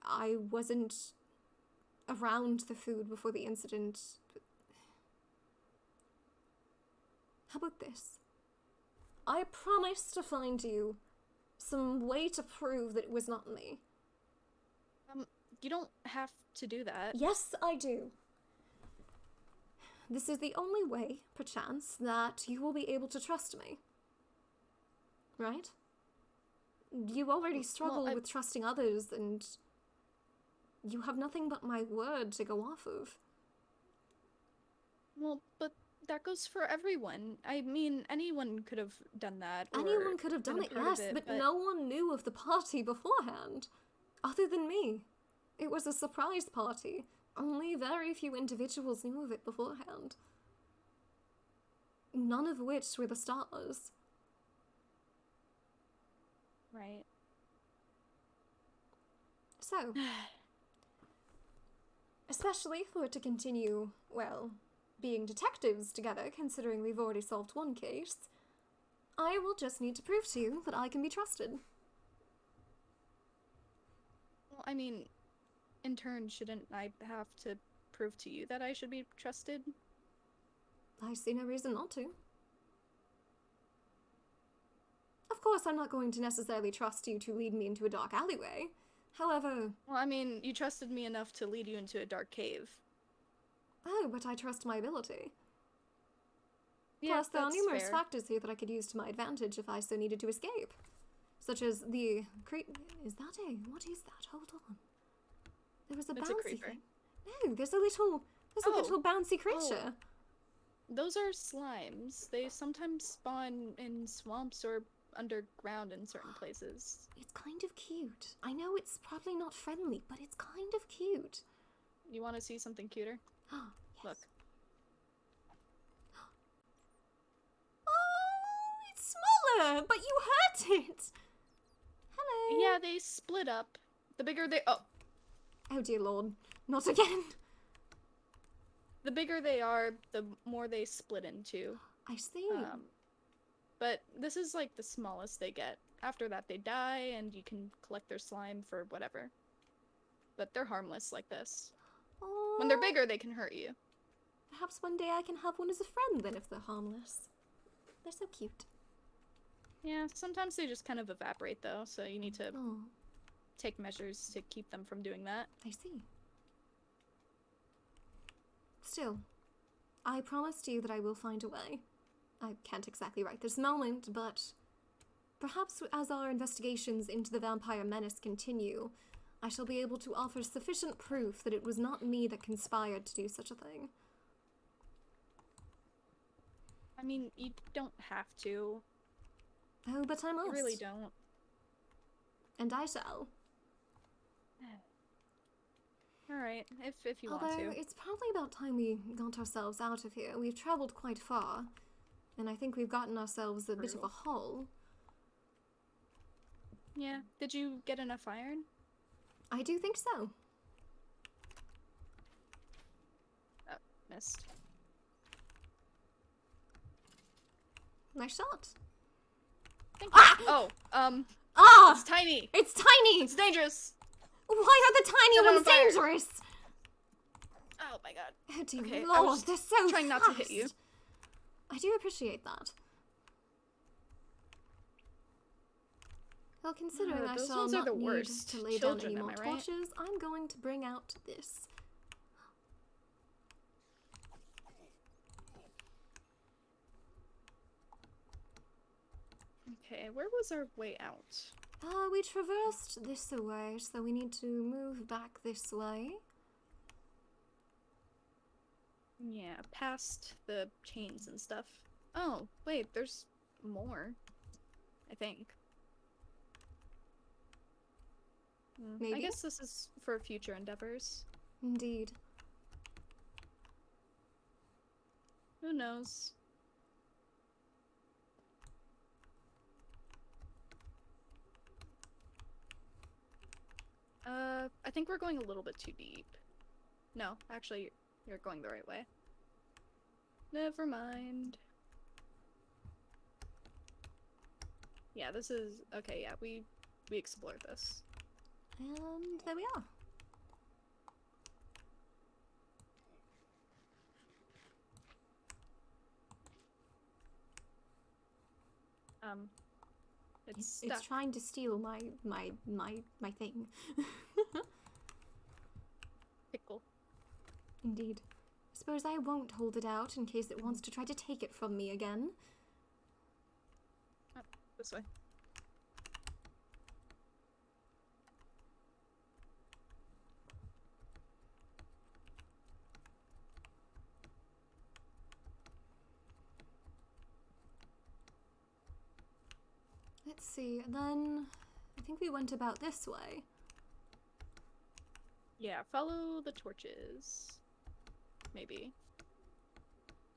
I wasn't around the food before the incident. How about this? I promise to find you some way to prove that it was not me. You don't have to do that. Yes, I do. This is the only way, perchance, that you will be able to trust me. Right? You already struggle with trusting others, and you have nothing but my word to go off of. Well, but that goes for everyone. I mean, anyone could have done that. Anyone could have done it, yes, but no one knew of the party beforehand, other than me. It was a surprise party. Only very few individuals knew of it beforehand. None of which were the stars. Right. So, especially if we're to continue, well, being detectives together, considering we've already solved one case, I will just need to prove to you that I can be trusted. Well, I mean, in turn, shouldn't I have to prove to you that I should be trusted? I see no reason not to. Of course, I'm not going to necessarily trust you to lead me into a dark alleyway. However... Well, I mean, you trusted me enough to lead you into a dark cave. Oh, but I trust my ability. Yeah, Plus, there are numerous fair. factors here that I could use to my advantage if I so needed to escape. Such as the... Is that a... What is that? Hold on. There was a It's bouncy a creeper. thing. No, there's a little bouncy creature. Those are slimes. They sometimes spawn in swamps or underground in certain places. It's kind of cute. I know it's probably not friendly, but it's kind of cute. You want to see something cuter? Yes. Look. Oh, it's smaller, but you hurt it. Hello. Yeah, they split up. The bigger they... Oh dear lord. Not again. The bigger they are, the more they split into. I see. But this is like the smallest they get. After that, they die, and you can collect their slime for whatever. But they're harmless like this. Oh. When they're bigger, they can hurt you. Perhaps one day I can have one as a friend then if they're harmless. They're so cute. Yeah, sometimes they just kind of evaporate though, so you need to Oh, take measures to keep them from doing that. I see. Still, I promise to you that I will find a way. I can't exactly right this moment, but perhaps as our investigations into the vampire menace continue, I shall be able to offer sufficient proof that it was not me that conspired to do such a thing. I mean, you don't have to. Oh, but I must. You really don't. And I shall. Alright. Alright, if you want Although, to. it's probably about time we got ourselves out of here. We've traveled quite far, and I think we've gotten ourselves a bit of a hole. Yeah. Did you get enough iron? I do think so. Oh, missed. Nice shot. Thank you. Oh, Ah! it's tiny. It's tiny! It's dangerous. Why are the tiny Set it on ones fire. dangerous? Oh my god. Oh dear Okay, I lord, was they're so trying not to hit you. fast. I do appreciate that. Well, considering I those shall ones are not the need worst. to lay Children, down any am more I right? torches, I'm going to bring out this. Okay, where was our way out? We traversed this way, so we need to move back this way. Yeah, past the chains and stuff. Oh, wait, there's more. I think. I Maybe? guess this is for future endeavors. Indeed. Who knows? I think we're going a little bit too deep. No, actually, you're going the right way. Never mind. Yeah, this is okay. Yeah, we explored this. And there we are. It's It's stuck. trying to steal my thing. Pickle. Indeed. Suppose I won't hold it out in case it wants to try to take it from me again. Oh, this way. Let's see, then I think we went about this way. Yeah, follow the torches. Maybe.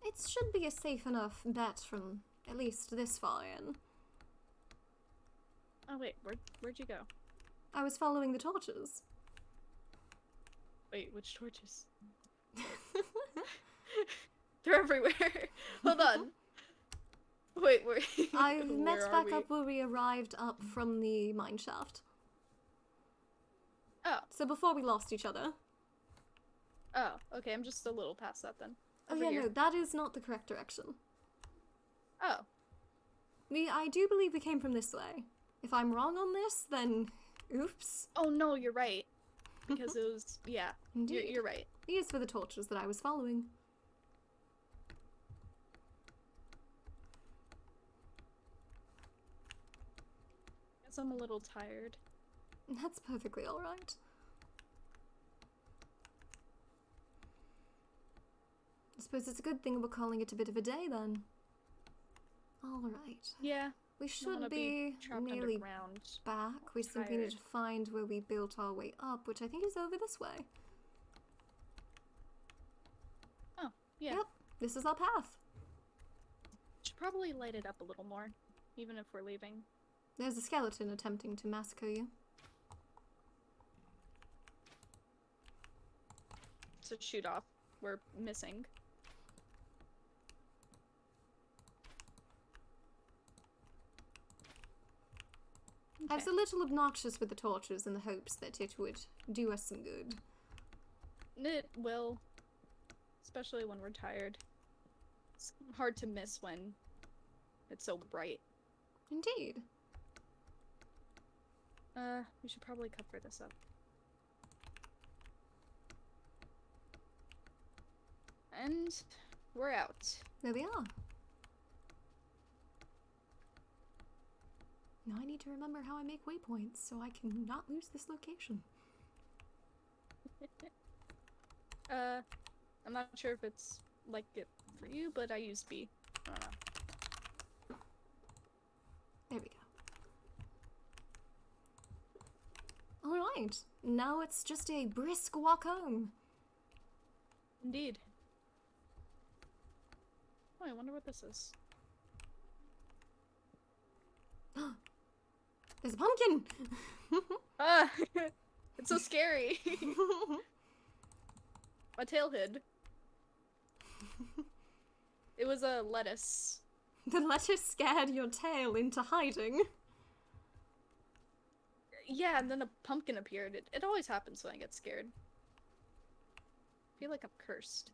It should be a safe enough bet from at least this far in. Oh wait, where'd you go? I was following the torches. Wait, which torches? They're everywhere. Hold on. Wait, where? I've met where are back we? up where we arrived up from the mine shaft. Oh, So before we lost each other. oh, okay. I'm just a little past that then. Oh Over yeah, here. no, that is not the correct direction. Oh, I do believe we came from this way. If I'm wrong on this, then oops. oh no, you're right. Because it was yeah. Indeed. You're right. These were the torches that I was following. Guess I'm a little tired. That's perfectly alright. I suppose it's a good thing we're calling it a bit of a day then. Alright. Yeah. We Don't wanna should be trapped nearly underground. back. We simply need to find where we built our way up, which I think is over this way. Oh, yeah. Yep, this is our path. Should probably light it up a little more, even if we're leaving. There's a skeleton attempting to massacre you. To shoot off. We're missing. I was a little obnoxious with the torches in the hopes that it would do us some good. It will. Especially when we're tired. It's hard to miss when it's so bright. Indeed. We should probably cover this up. And we're out. There we are. Now I need to remember how I make waypoints so I can not lose this location. I'm not sure if it's like it for you, but I use B. I don't know. There we go. right. Now it's just a brisk walk home. Indeed. Oh, I wonder what this is. There's a pumpkin! Ah! It's so scary! My tail hid. It was a lettuce. The lettuce scared your tail into hiding. Yeah, and then a pumpkin appeared. It always happens when I get scared. I feel like I'm cursed.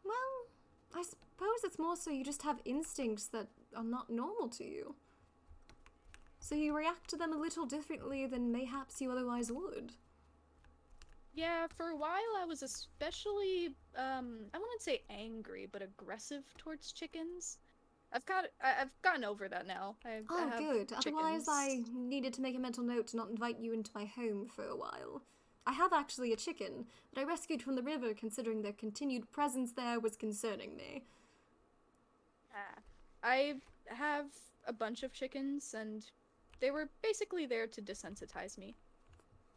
Well, I suppose it's more so you just have instincts that are not normal to you. So you react to them a little differently than mayhaps you otherwise would. Yeah, for a while I was especially, I wouldn't say angry, but aggressive towards chickens. I've gotten over that now. I have Good. Otherwise, chickens. I needed to make a mental note to not invite you into my home for a while. I have actually a chicken that I rescued from the river, considering their continued presence there was concerning me. I have a bunch of chickens, and they were basically there to desensitize me.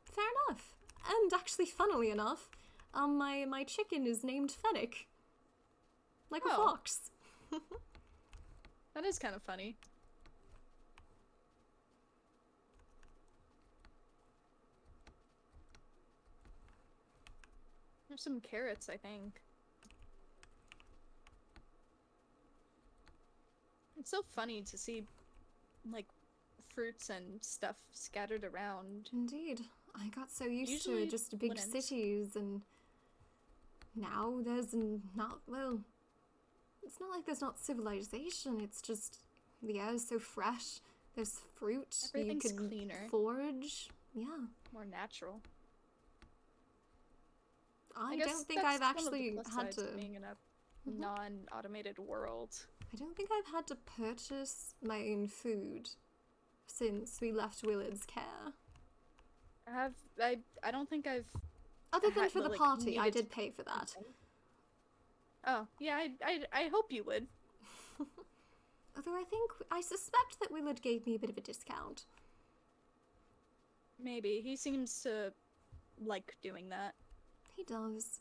Fair enough. And actually, funnily enough, my chicken is named Fennec. Like a fox. That is kind of funny. There's some carrots, I think. It's so funny to see, like, fruits and stuff scattered around. Indeed. I got so used Usually to just big wouldn't. cities, and now there's not, well, it's not like there's not civilization, it's just the air is so fresh, there's fruit, Everything's you can cleaner. forage, yeah. More natural. I guess don't think that's I've one of the actually plus had sides to, of being in a non-automated world. I don't think I've had to purchase my own food since we left Willard's care. I don't think I've. Other than had for to, the like, party, I needed did to pay for that. Oh, yeah, I hope you would. Although I suspect that Willard gave me a bit of a discount. Maybe. He seems to like doing that. He does.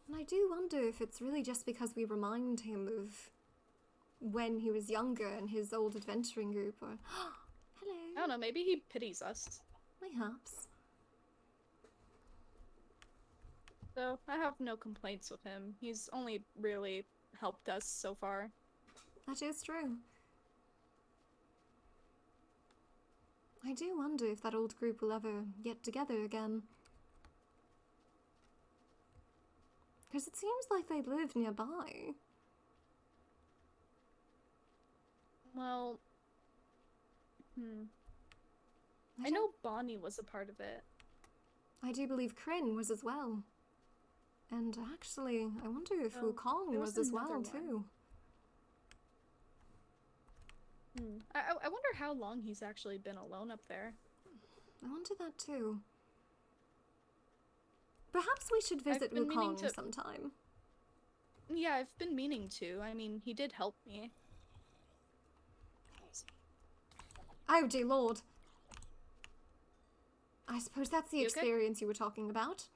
And I do wonder if it's really just because we remind him of when he was younger and his old adventuring group, or... Hello. I don't know, maybe he pities us. Perhaps. So, I have no complaints with him. He's only really helped us so far. That is true. I do wonder if that old group will ever get together again. Because it seems like they live nearby. Well... I know Bonnie was a part of it. I do believe Kryn was as well. And actually, I wonder if Oh, Wukong there was was as well, another too. I wonder how long he's actually been alone up there. I wonder that too. Perhaps we should visit been meaning Wukong to- sometime. Yeah, I've been meaning to. I mean, he did help me. Oh dear lord. I suppose that's the You okay? experience you were talking about.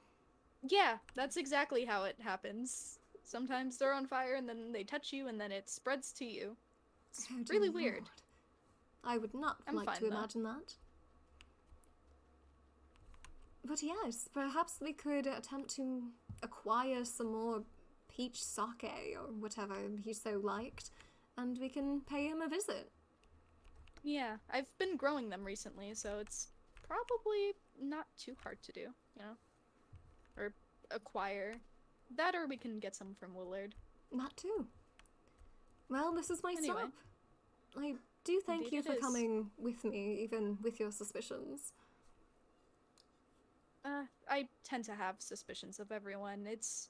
Yeah, that's exactly how it happens. Sometimes they're on fire and then they touch you and then it spreads to you. It's Oh dear really weird. lord. I would not I'm like fine, to though. imagine that. But yes, perhaps we could attempt to acquire some more peach sake or whatever he so liked, and we can pay him a visit. Yeah, I've been growing them recently, so it's probably not too hard to do, you know? Or acquire. That or we can get some from Willard. That too. Well, this is my Anyway. stop. I do thank Indeed you it for is. coming with me, even with your suspicions. I tend to have suspicions of everyone. It's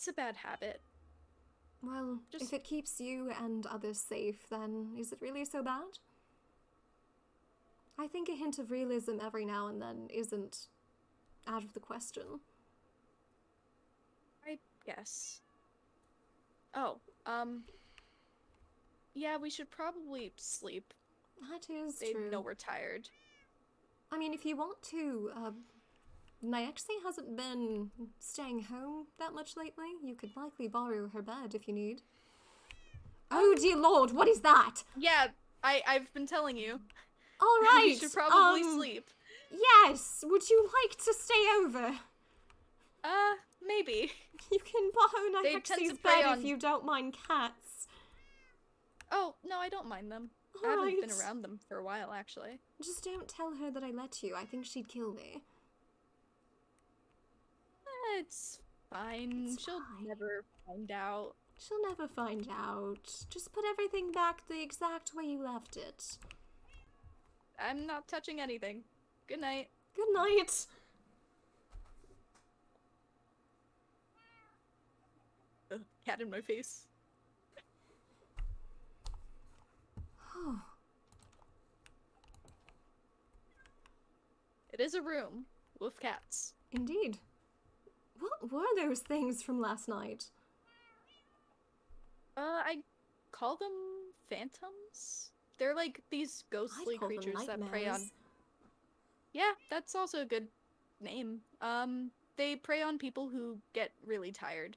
a bad habit. Well, Just- if it keeps you and others safe, then is it really so bad? I think a hint of realism every now and then isn't out of the question. I guess. Oh, yeah, we should probably sleep. That is They true. know we're tired. I mean, if you want to, Nyexi hasn't been staying home that much lately. You could likely borrow her bed if you need. Oh dear lord, what is that? Yeah, I've been telling you. Alright, We should probably sleep. Yes, would you like to stay over? Maybe. You can borrow They tend Nyexi's to prey bed on- if you don't mind cats. Oh, no, I don't mind them. I haven't been around them for a while, actually. Just don't tell her that I let you. I think she'd kill me. It's fine. She'll never find out. She'll never find out. Just put everything back the exact way you left it. I'm not touching anything. Good night. Good night. Ugh, cat in my face. It is a room with cats. Indeed. What were those things from last night? I call them phantoms? They're like these ghostly I'd call them creatures that prey on... nightmares. Yeah, that's also a good name. They prey on people who get really tired.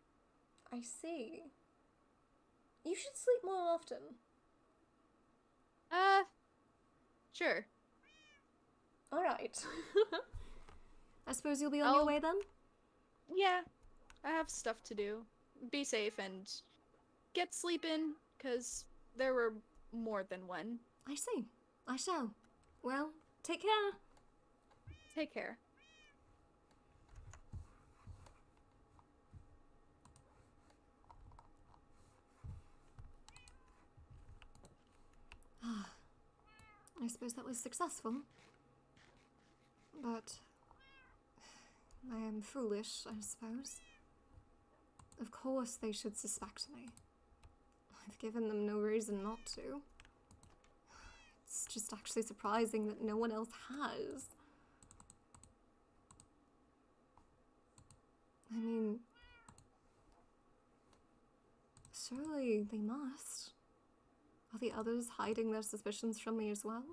I see. You should sleep more often. Sure. Alright. I suppose you'll be on your way then? Yeah, I have stuff to do. Be safe and get sleep in, because there were more than one. I see. I shall. Well, take care. Take care. I suppose that was successful. But I am foolish, I suppose. Of course they should suspect me. I've given them no reason not to. It's just actually surprising that no one else has. I mean, surely they must. Are the others hiding their suspicions from me as well?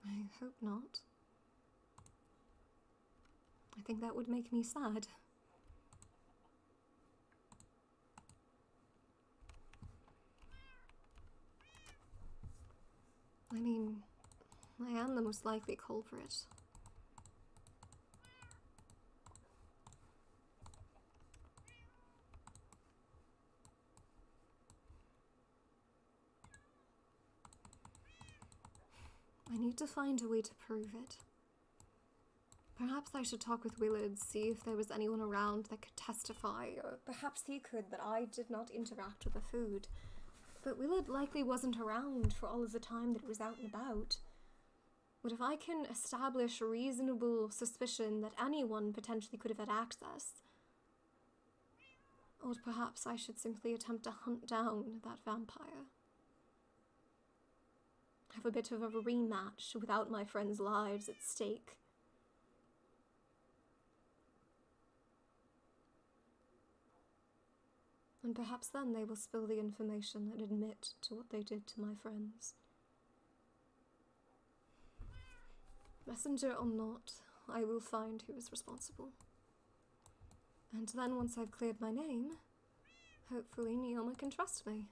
I hope not. I think that would make me sad. I mean, I am the most likely culprit. I need to find a way to prove it. Perhaps I should talk with Willard, see if there was anyone around that could testify, or perhaps he could that I did not interact with the food. But Willard likely wasn't around for all of the time that it was out and about. But if I can establish a reasonable suspicion that anyone potentially could have had access, or perhaps I should simply attempt to hunt down that vampire. Have a bit of a rematch without my friends' lives at stake. And perhaps then they will spill the information and admit to what they did to my friends. Messenger or not, I will find who is responsible. And then once I've cleared my name, hopefully Neoma can trust me.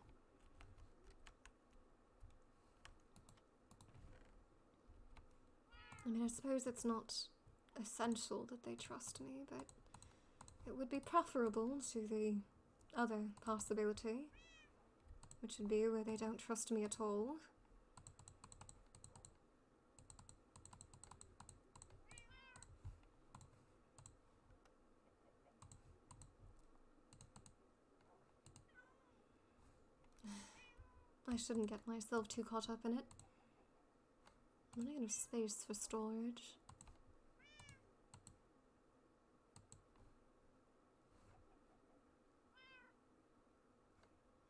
I mean, I suppose it's not essential that they trust me, but it would be preferable to the other possibility, which would be where they don't trust me at all. I shouldn't get myself too caught up in it. I'm running out of space for storage.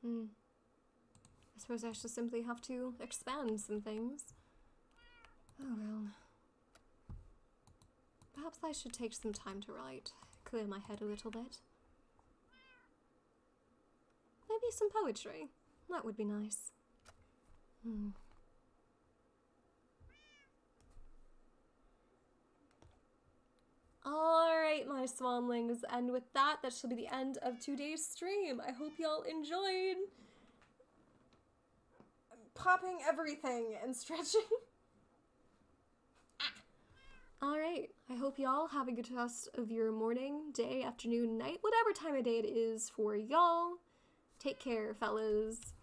I suppose I should simply have to expand some things. Oh well. Perhaps I should take some time to write, clear my head a little bit. Maybe some poetry. That would be nice. right, my swanlings, and with that shall be the end of today's stream. I hope y'all enjoyed popping everything and stretching. Alright, I hope y'all have a good rest of your morning, day, afternoon, night, whatever time of day it is for y'all. Take care, fellas.